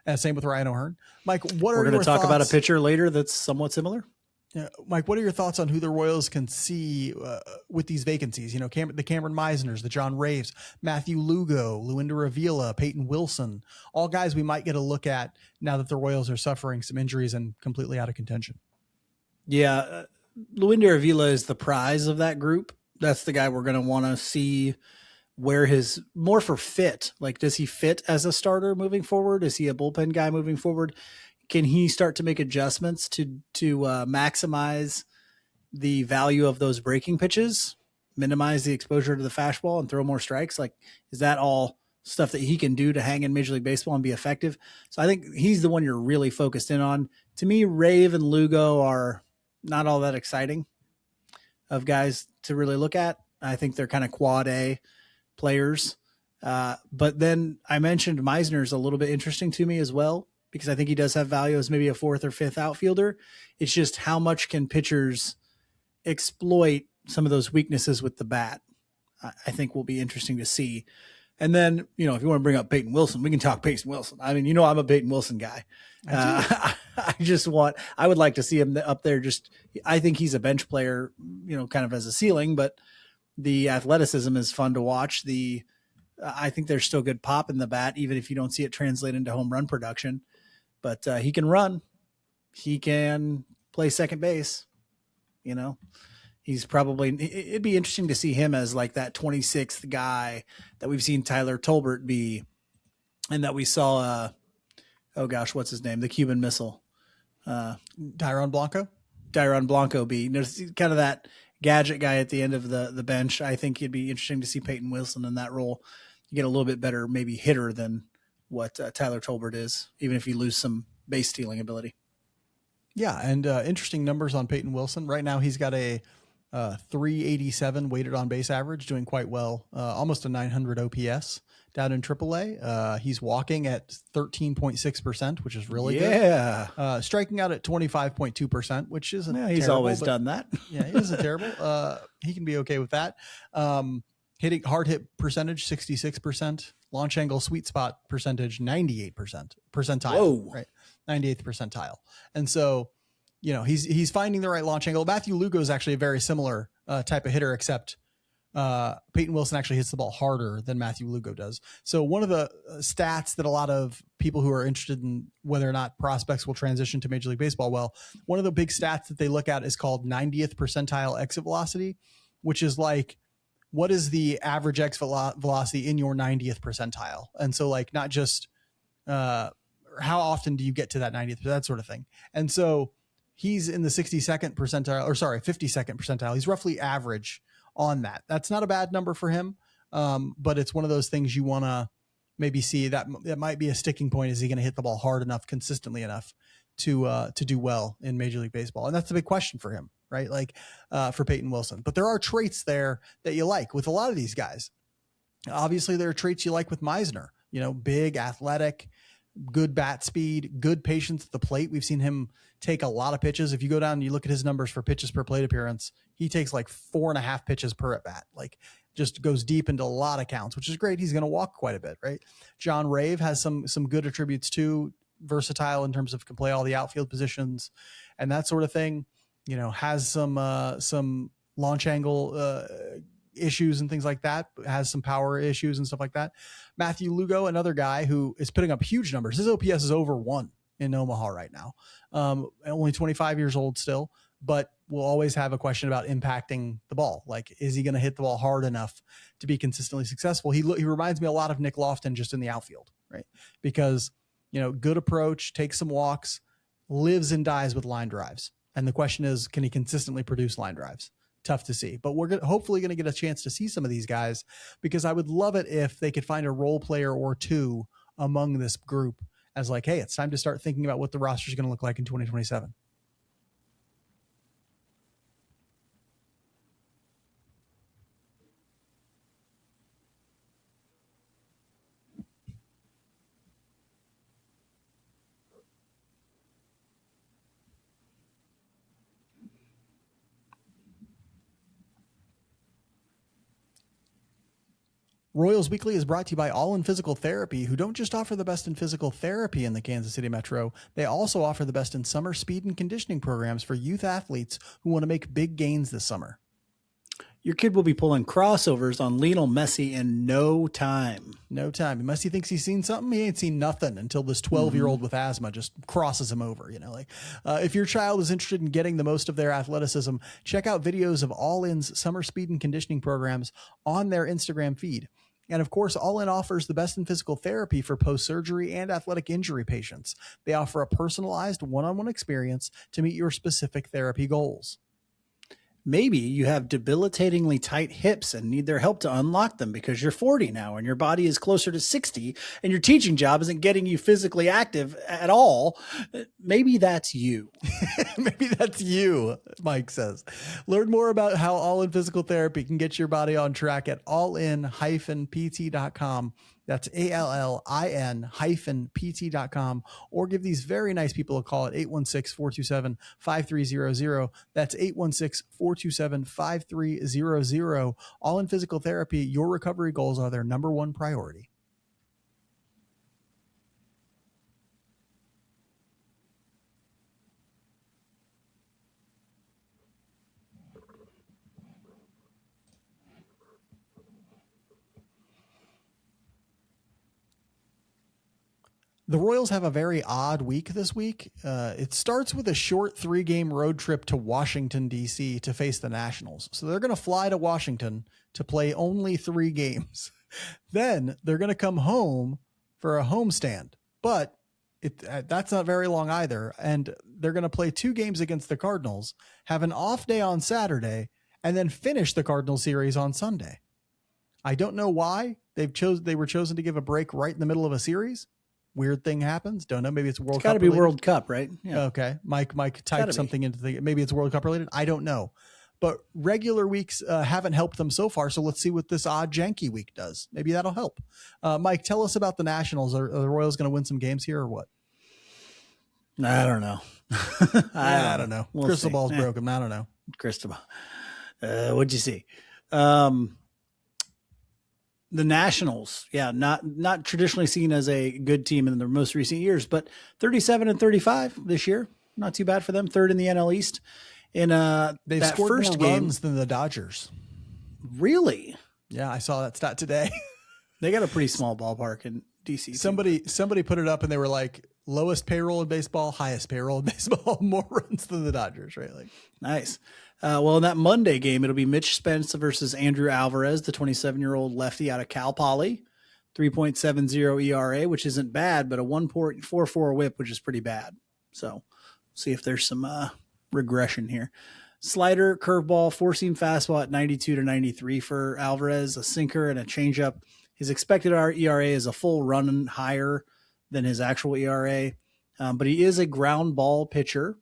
A: And same with Ryan O'Hearn. Mike, we're going to
B: talk about a pitcher later that's somewhat similar.
A: Yeah, Mike, what are your thoughts on who the Royals can see with these vacancies? The Cameron Meisners, the John Raves, Matthew Lugo, Luinder Avila, Peyton Wilson, all guys we might get a look at now that the Royals are suffering some injuries and completely out of contention.
B: Yeah, Luinder Avila is the prize of that group. That's the guy we're going to want to see where his more for fit. Like, does he fit as a starter moving forward? Is he a bullpen guy moving forward? Can he start to make adjustments to maximize the value of those breaking pitches, minimize the exposure to the fastball, and throw more strikes? Like, is that all stuff that he can do to hang in Major League Baseball and be effective? So I think he's the one you're really focused in on. To me, Rave and Lugo are not all that exciting of guys to really look at. I think they're kind of quad A players. But then I mentioned Meisner's a little bit interesting to me as well, because I think he does have value as maybe a fourth or fifth outfielder. It's just how much can pitchers exploit some of those weaknesses with the bat, I think will be interesting to see. And then, if you want to bring up Peyton Wilson, we can talk Peyton Wilson. I mean, I'm a Peyton Wilson guy. I would like to see him up there. I think he's a bench player, kind of as a ceiling, but the athleticism is fun to watch. I think there's still good pop in the bat, even if you don't see it translate into home run production. But he can run. He can play second base. He's it'd be interesting to see him as like that 26th guy that we've seen Tyler Tolbert be, and that we saw, what's his name? The Cuban Missile.
A: Dairon
B: Blanco be. Kind of that gadget guy at the end of the bench. I think it'd be interesting to see Peyton Wilson in that role. You get a little bit better, maybe hitter than what Tyler Tolbert is, even if you lose some base stealing ability.
A: Yeah, and interesting numbers on Peyton Wilson. Right now he's got a 387 weighted on base average, doing quite well, almost a 900 OPS down in AAA. He's walking at 13.6%, which is really good. Striking out at 25.2%, which isn't terrible.
B: He's always done that.
A: Yeah, he isn't terrible. He can be okay with that. Hitting hard hit percentage, 66%. Launch angle sweet spot percentage, 98% percentile.
B: Whoa.
A: Right, 98th percentile. And so, he's finding the right launch angle. Matthew Lugo is actually a very similar type of hitter, except Peyton Wilson actually hits the ball harder than Matthew Lugo does. So one of the stats that a lot of people who are interested in whether or not prospects will transition to Major League Baseball, one of the big stats that they look at is called 90th percentile exit velocity, which is like, what is the average exit velocity in your 90th percentile? And so like, not just how often do you get to that 90th, that sort of thing. And so he's in the 52nd percentile, 52nd percentile. He's roughly average on that. That's not a bad number for him. But it's one of those things you want to maybe see that might be a sticking point. Is he going to hit the ball hard enough, consistently enough to do well in Major League Baseball? And that's the big question for him, right? Like for Peyton Wilson. But there are traits there that you like with a lot of these guys. Obviously, there are traits you like with Meisner, big, athletic, good bat speed, good patience at the plate. We've seen him take a lot of pitches. If you go down and you look at his numbers for pitches per plate appearance, he takes like 4.5 pitches per at bat, like just goes deep into a lot of counts, which is great. He's going to walk quite a bit, right? John Rave has some good attributes too, versatile in terms of can play all the outfield positions and that sort of thing. Has some launch angle issues and things like that, has some power issues and stuff like that. Matthew Lugo, another guy who is putting up huge numbers. His OPS is over 1 in Omaha right now. Only 25 years old still, but we'll always have a question about impacting the ball. Like, is he going to hit the ball hard enough to be consistently successful? He reminds me a lot of Nick Lofton just in the outfield, right? Because, good approach, takes some walks, lives and dies with line drives. And the question is, can he consistently produce line drives? Tough to see, but we're hopefully going to get a chance to see some of these guys, because I would love it if they could find a role player or two among this group as like, hey, it's time to start thinking about what the roster is going to look like in 2027. Royals Weekly is brought to you by All In Physical Therapy, who don't just offer the best in physical therapy in the Kansas City Metro. They also offer the best in summer speed and conditioning programs for youth athletes who want to make big gains this summer.
B: Your kid will be pulling crossovers on Lionel Messi in no time.
A: No time. Unless he thinks he's seen something, he ain't seen nothing until this 12-year-old with asthma just crosses him over. If your child is interested in getting the most of their athleticism, check out videos of All In's summer speed and conditioning programs on their Instagram feed. And of course, All In offers the best in physical therapy for post-surgery and athletic injury patients. They offer a personalized one-on-one experience to meet your specific therapy goals.
B: Maybe you have debilitatingly tight hips and need their help to unlock them because you're 40 now and your body is closer to 60 and your teaching job isn't getting you physically active at all. Maybe that's you.
A: Maybe that's you, Mike says. Learn more about how All In Physical Therapy can get your body on track at allin-pt.com. That's ALLIN-PT.com, or give these very nice people a call at 816-427-5300. That's 816-427-5300. All In Physical Therapy, your recovery goals are their number one priority. The Royals have a very odd week this week. It starts with a short 3-game road trip to Washington, D.C. to face the Nationals. So they're going to fly to Washington to play only 3 games. Then they're going to come home for a homestand. But that's not very long either. And they're going to play 2 games against the Cardinals, have an off day on Saturday, and then finish the Cardinal series on Sunday. I don't know why they were chosen to give a break right in the middle of a series. Weird thing happens. Don't know. Maybe it's World Cup. It's got
B: to be World Cup, right?
A: Yeah. Okay. Mike typed something into maybe it's World Cup related. I don't know. But regular weeks haven't helped them so far. So let's see what this odd janky week does. Maybe that'll help. Mike, tell us about the Nationals. Are the Royals going to win some games here or what?
B: I don't know.
A: I don't know. We'll Crystal ball's broken. I don't know.
B: Crystal ball. What'd you see? The Nationals, not traditionally seen as a good team in the most recent years, but 37-35 this year. Not too bad for them. 3rd in the NL East. In
A: they've scored more runs than the Dodgers.
B: Really?
A: Yeah, I saw that stat today.
B: They got a pretty small ballpark in DC.
A: Somebody put it up and they were like, lowest payroll in baseball, highest payroll in baseball, more runs than the Dodgers, right? Like,
B: nice. Well, in that Monday game, it'll be Mitch Spence versus Andrew Alvarez, the 27-year-old lefty out of Cal Poly, 3.70 ERA, which isn't bad, but a 1.44 whip, which is pretty bad. So see if there's some regression here. Slider, curveball, 4-seam fastball at 92-93 for Alvarez, a sinker and a changeup. His expected ERA is a full run higher than his actual ERA, but he is a ground ball pitcher.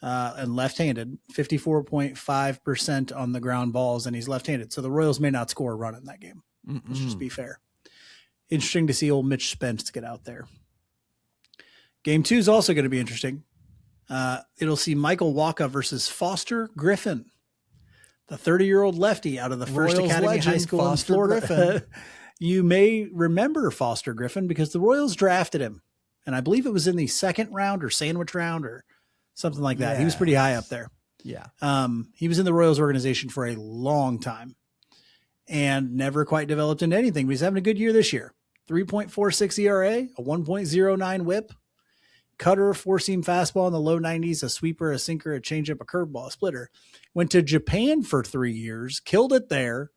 B: And left-handed, 54.5% on the ground balls, and he's left-handed. So the Royals may not score a run in that game. Let's just be fair. Interesting to see old Mitch Spence get out there. Game 2 is also going to be interesting. It'll see Michael Wacha versus Foster Griffin, the 30-year-old lefty out of the First
A: Royals
B: Academy
A: legend,
B: High School
A: Foster
B: in Florida.
A: Griffin.
B: You may remember Foster Griffin because the Royals drafted him, and I believe it was in the 2nd round or sandwich round or something like that. He was pretty high up there.
A: Yeah.
B: He was in the Royals organization for a long time. and never quite developed into anything. But he's having a good year this year. 3.46 ERA, a 1.09 whip, cutter, four-seam fastball in the low 90s, a sweeper, a sinker, a changeup, a curveball, a splitter. Went to Japan for 3 years, killed it there,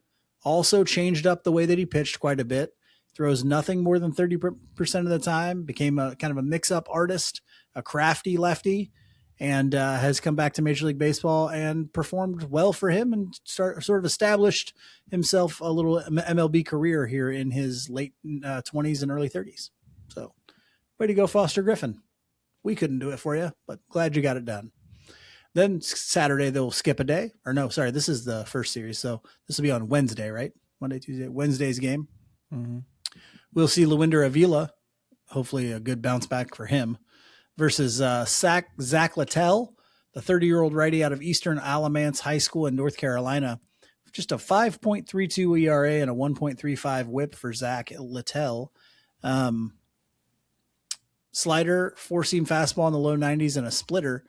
B: also changed up the way that he pitched quite a bit, throws nothing more than 30% of the time, became a kind of a mix-up artist, a crafty lefty, and has come back to Major League Baseball and performed well for him and sort of established himself a little MLB career here in his late 20s and early 30s. So way to go, Foster Griffin. We couldn't do it for you, but glad you got it done. Then Saturday, they'll skip a day. Or no, sorry, this is the first series. So this will be on Wednesday, right? Monday, Tuesday, Wednesday's game.
A: Mm-hmm.
B: We'll see Lwinder Avila, hopefully a good bounce back for him, versus Zach Littell, the 30-year-old righty out of Eastern Alamance High School in North Carolina. Just a 5.32 ERA and a 1.35 whip for Zach Littell. Slider, four-seam fastball in the low 90s, and a splitter,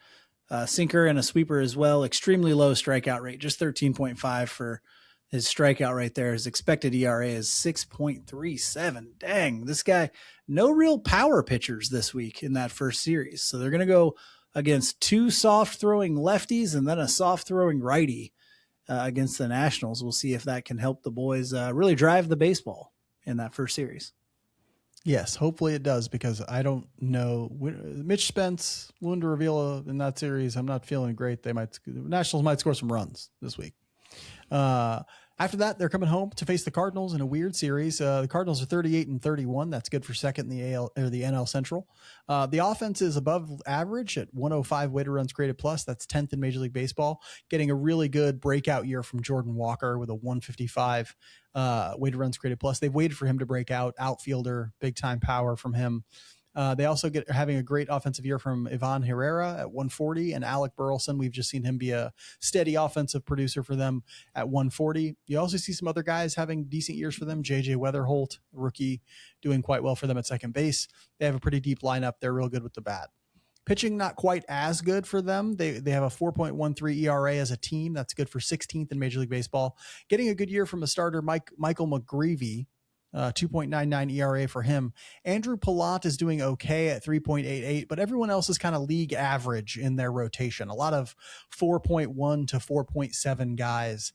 B: sinker and a sweeper as well. Extremely low strikeout rate, just 13.5 for his strikeout right there. His expected ERA is 6.37. Dang, this guy, no real power pitchers this week in that first series. So they're going to go against two soft-throwing lefties and then a soft-throwing righty against the Nationals. We'll see if that can help the boys really drive the baseball in that first series.
A: Yes, hopefully it does, because I don't know. Mitch Spence, Lwinder Avila in that series, I'm not feeling great. The Nationals might score some runs this week. After that, they're coming home to face the Cardinals in a weird series. The Cardinals are 38-31. That's good for second in the AL or the NL Central. The offense is above average at 105 weighted runs created plus. That's 10th in Major League Baseball. Getting a really good breakout year from Jordan Walker with a 155 weighted runs created plus. They've waited for him to break out. Outfielder, big time power from him. They also having a great offensive year from Ivan Herrera at 140 and Alec Burleson. We've just seen him be a steady offensive producer for them at 140. You also see some other guys having decent years for them. JJ Weatherholt, rookie, doing quite well for them at second base. They have a pretty deep lineup. They're real good with the bat. Pitching not quite as good for them. They have a 4.13 ERA as a team. That's good for 16th in Major League Baseball. Getting a good year from a starter, Michael McGreevy. 2.99 ERA for him. Andrew Palat is doing okay at 3.88, but everyone else is kind of league average in their rotation. A lot of 4.1 to 4.7 guys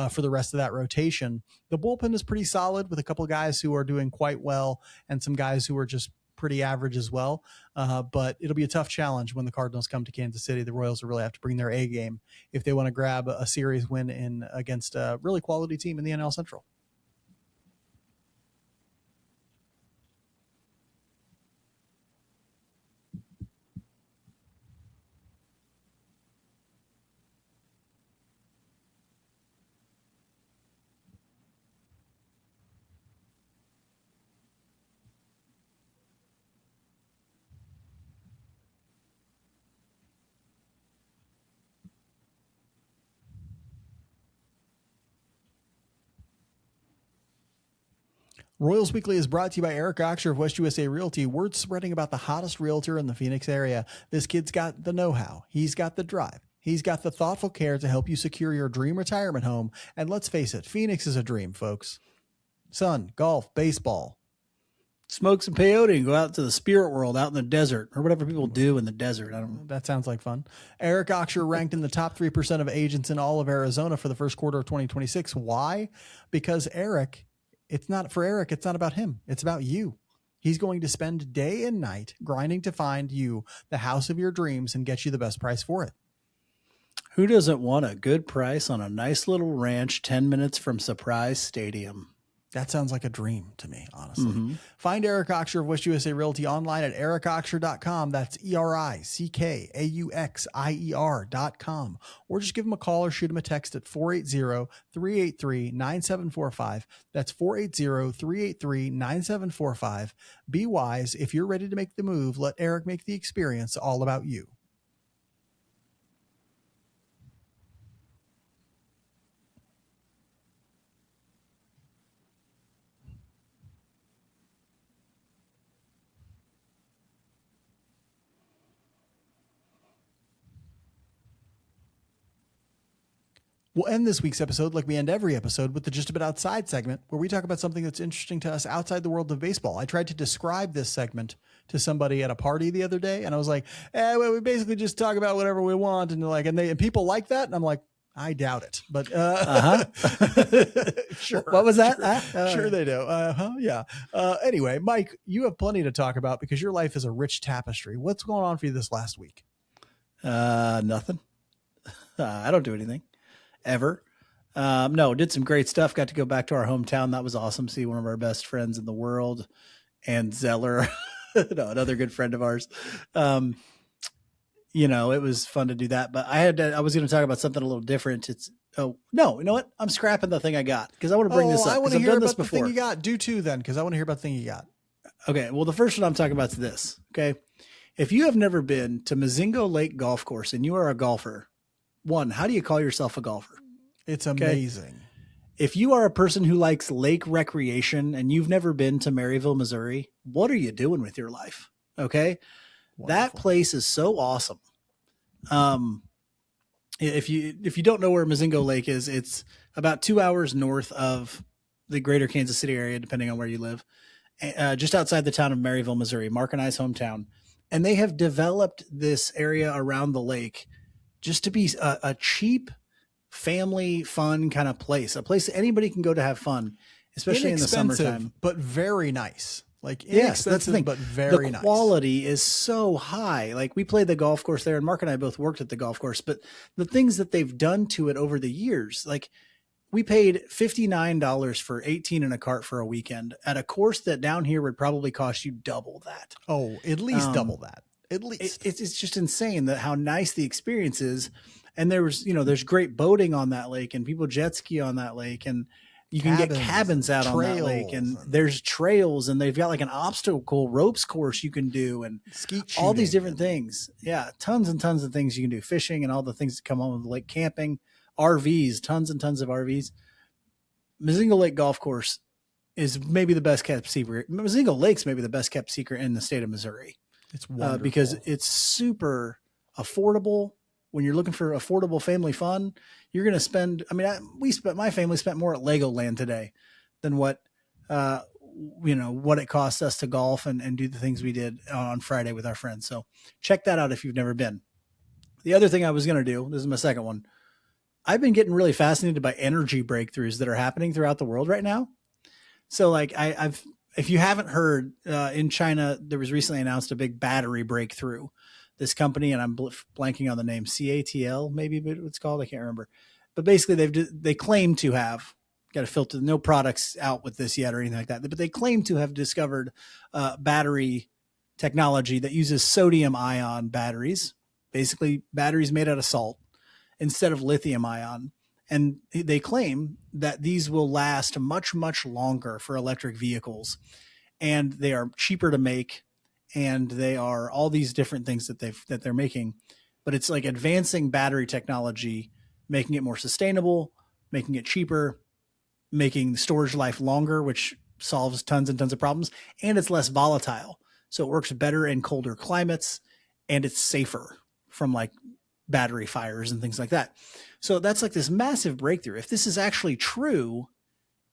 A: for the rest of that rotation. The bullpen is pretty solid with a couple of guys who are doing quite well and some guys who are just pretty average as well. But it'll be a tough challenge when the Cardinals come to Kansas City. The Royals will really have to bring their A game if they want to grab a series win against a really quality team in the NL Central. Royals Weekly is brought to you by Eric Oxer of West USA Realty. Word spreading about the hottest realtor in the Phoenix area. This kid's got the know-how. He's got the drive. He's got the thoughtful care to help you secure your dream retirement home. And let's face it, Phoenix is a dream, folks. Sun, golf, baseball.
B: Smoke some peyote and go out to the spirit world out in the desert, or whatever people do in the desert. I don't know.
A: That sounds like fun. Eric Oxer ranked in the top 3% of agents in all of Arizona for the first quarter of 2026. Why? Because it's not about him. It's about you. He's going to spend day and night grinding to find you the house of your dreams and get you the best price for it.
B: Who doesn't want a good price on a nice little ranch 10 minutes from Surprise Stadium?
A: That sounds like a dream to me, honestly. Mm-hmm. Find Eric Oxer of West USA Realty online at ericoxer.com. That's ERICKAUXIER.com. Or just give him a call or shoot him a text at 480-383-9745. That's 480-383-9745. Be wise. If you're ready to make the move, let Eric make the experience all about you. We'll end this week's episode like we end every episode with the Just a Bit Outside segment, where we talk about something that's interesting to us outside the world of baseball. I tried to describe this segment to somebody at a party the other day, and I was like, well, we basically just talk about whatever we want. And and people like that. And I'm like, I doubt it, but sure.
B: What was that?
A: Sure they do. Yeah. Anyway, Mike, you have plenty to talk about because your life is a rich tapestry. What's going on for you this last week?
B: Nothing. I don't do anything ever. No, did some great stuff. Got to go back to our hometown. That was awesome. See one of our best friends in the world, and Zeller, another good friend of ours. It was fun to do that, but I was going to talk about something a little different. You know what? I'm scrapping the thing I got because I want to bring this up.
A: I want to hear about the thing you got. Do too then, because I want to hear about the thing you got.
B: Okay. Well, the first one I'm talking about is this. Okay. If you have never been to Mozingo Lake Golf Course and you are a golfer, one, how do you call yourself a golfer?
A: It's amazing.
B: Okay? If you are a person who likes lake recreation and you've never been to Maryville, Missouri, what are you doing with your life? Okay. Wonderful. That place is so awesome. If you don't know where Mozingo Lake is, it's about 2 hours north of the greater Kansas City area, depending on where you live, just outside the town of Maryville, Missouri, Mark and I's hometown. And they have developed this area around the lake just to be a cheap, family fun kind of place, a place that anybody can go to have fun, especially in the summertime.
A: But very nice. Like,
B: yes, that's the thing.
A: But very nice.
B: The quality is so high. Like, we played the golf course there, and Mark and I both worked at the golf course. But the things that they've done to it over the years, like we paid $59 for 18 in a cart for a weekend at a course that down here would probably cost you double that.
A: Oh, at least double that. At least
B: it's just insane that how nice the experience is. And there's great boating on that lake, and people jet ski on that lake, and you can get cabins out on that lake, and there's trails, and they've got like an obstacle ropes course you can do, and all these different things. Yeah. Tons and tons of things you can do, fishing and all the things that come on with the lake, camping, RVs, tons and tons of RVs. Mozingo Lake Golf Course is maybe the best kept secret. Mozingo Lake's maybe the best kept secret in the state of Missouri.
A: It's wonderful
B: because it's super affordable. When you're looking for affordable family fun, you're going to spend, my family spent more at Legoland today than what it cost us to golf and do the things we did on Friday with our friends. So check that out if you've never been. The other thing I was going to do, this is my second one. I've been getting really fascinated by energy breakthroughs that are happening throughout the world right now. So like if you haven't heard, in China, there was recently announced a big battery breakthrough. This company, and I'm blanking on the name, CATL, maybe it's called. I can't remember. But basically, they claim to have got a filter, no products out with this yet or anything like that. But they claim to have discovered battery technology that uses sodium ion batteries, basically batteries made out of salt instead of lithium ion. And they claim that these will last much, much longer for electric vehicles, and they are cheaper to make. And they are all these different things that they're making, but it's like advancing battery technology, making it more sustainable, making it cheaper, making the storage life longer, which solves tons and tons of problems. And it's less volatile. So it works better in colder climates, and it's safer from like battery fires and things like that. So that's like this massive breakthrough. If this is actually true,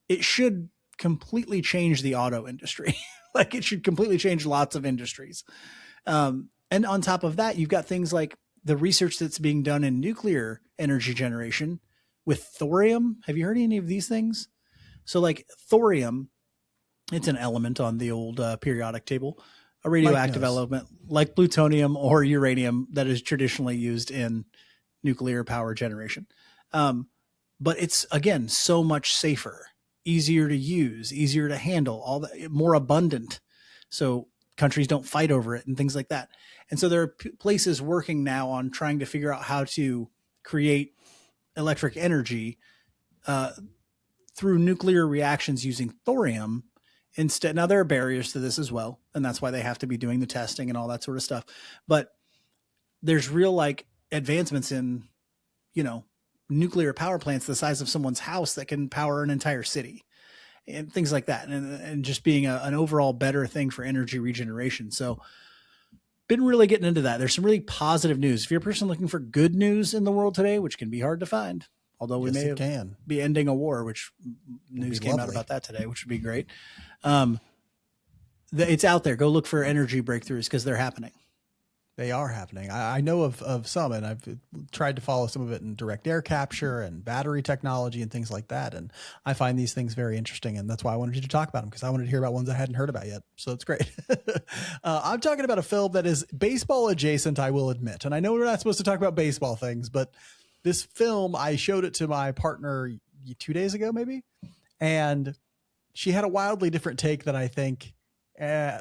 B: it should completely change the auto industry. Like it should completely change lots of industries. And on top of that, you've got things like the research that's being done in nuclear energy generation with thorium. Have you heard any of these things? So like thorium, it's an element on the old periodic table, a radioactive element like plutonium or uranium that is traditionally used in nuclear power generation. But it's, again, so much safer, easier to use, easier to handle, all that, more abundant. So countries don't fight over it and things like that. And so there are places working now on trying to figure out how to create electric energy through nuclear reactions using thorium instead. Now there are barriers to this as well, and that's why they have to be doing the testing and all that sort of stuff. But there's real like advancements in, nuclear power plants the size of someone's house that can power an entire city and things like that. And just being an overall better thing for energy regeneration. So been really getting into that. There's some really positive news. If you're a person looking for good news in the world today, which can be hard to find, Although we
A: Yes,
B: may
A: it can.
B: be ending a war, which news came out
A: lovely.
B: about that today, which would be great. It's out there. Go look for energy breakthroughs because they're happening.
A: They are happening. I know of some, and I've tried to follow some of it in direct air capture and battery technology and things like that. And I find these things very interesting. And that's why I wanted you to talk about them, because I wanted to hear about ones I hadn't heard about yet. So it's great. I'm talking about a film that is baseball adjacent, I will admit. And I know we're not supposed to talk about baseball things, but this film, I showed it to my partner 2 days ago, maybe. And she had a wildly different take than I think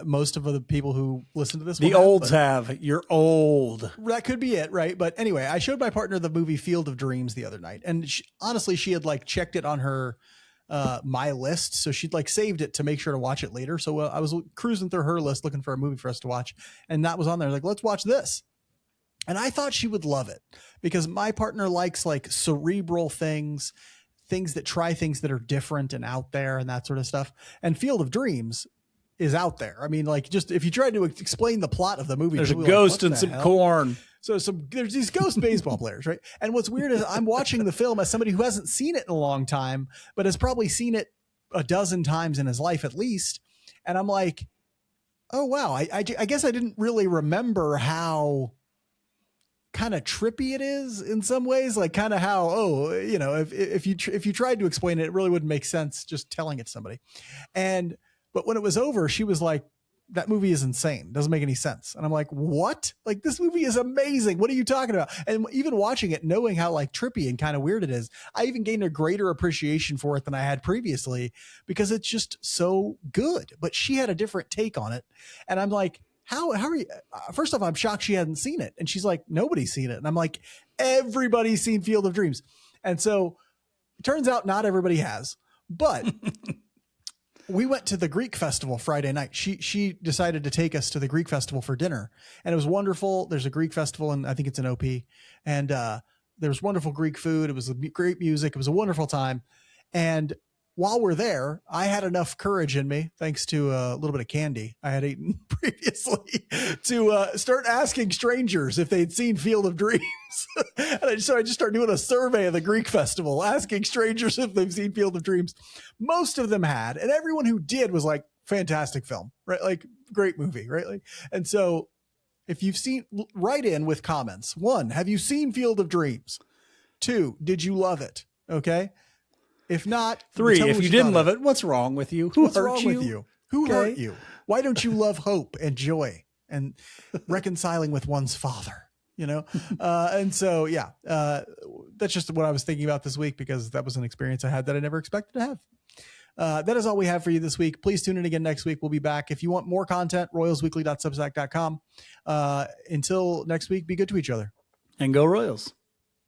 A: most of the people who listen to this.
B: The olds have. You're old.
A: That could be it, right? But anyway, I showed my partner the movie Field of Dreams the other night, and honestly, she had like checked it on her my list, so she'd like saved it to make sure to watch it later. So I was cruising through her list looking for a movie for us to watch, and that was on there. Like, let's watch this. And I thought she would love it because my partner likes like cerebral things that try things that are different and out there and that sort of stuff. And Field of Dreams is out there. I mean, like, just if you try to explain the plot of the movie,
B: there's a ghost and some corn.
A: So there's these ghost baseball players, right? And what's weird is I'm watching the film as somebody who hasn't seen it in a long time, but has probably seen it a dozen times in his life at least. And I'm like, oh, wow. I guess I didn't really remember how kind of trippy it is in some ways, like kind of how, if you tried to explain it, it really wouldn't make sense just telling it to somebody. But when it was over, she was like, that movie is insane. Doesn't make any sense. And I'm like, what? Like, this movie is amazing. What are you talking about? And even watching it, knowing how like trippy and kind of weird it is, I even gained a greater appreciation for it than I had previously because it's just so good. But she had a different take on it. And I'm like, how are you? First off, I'm shocked she hadn't seen it. And she's like, nobody's seen it. And I'm like, everybody's seen Field of Dreams. And so it turns out not everybody has, but we went to the Greek festival Friday night. She decided to take us to the Greek festival for dinner, and it was wonderful. There's a Greek festival, and I think it's an OP, and there was wonderful Greek food. It was great music. It was a wonderful time. And while we're there, I had enough courage in me, thanks to a little bit of candy I had eaten previously, to start asking strangers if they'd seen Field of Dreams. And so I just started doing a survey of the Greek festival, asking strangers if they've seen Field of Dreams. Most of them had, and everyone who did was like, fantastic film, right? Like, great movie, right? Like, and so if you've seen, write in with comments. 1, have you seen Field of Dreams? 2, did you love it? Okay. If not,
B: 3, if you didn't love it, what's wrong with you?
A: What's wrong with you? Who hurt you? Why don't you love hope and joy and reconciling with one's father? You know? And so, yeah, that's just what I was thinking about this week because that was an experience I had that I never expected to have. That is all we have for you this week. Please tune in again next week. We'll be back. If you want more content, royalsweekly.substack.com. Until next week, be good to each other.
B: And go Royals.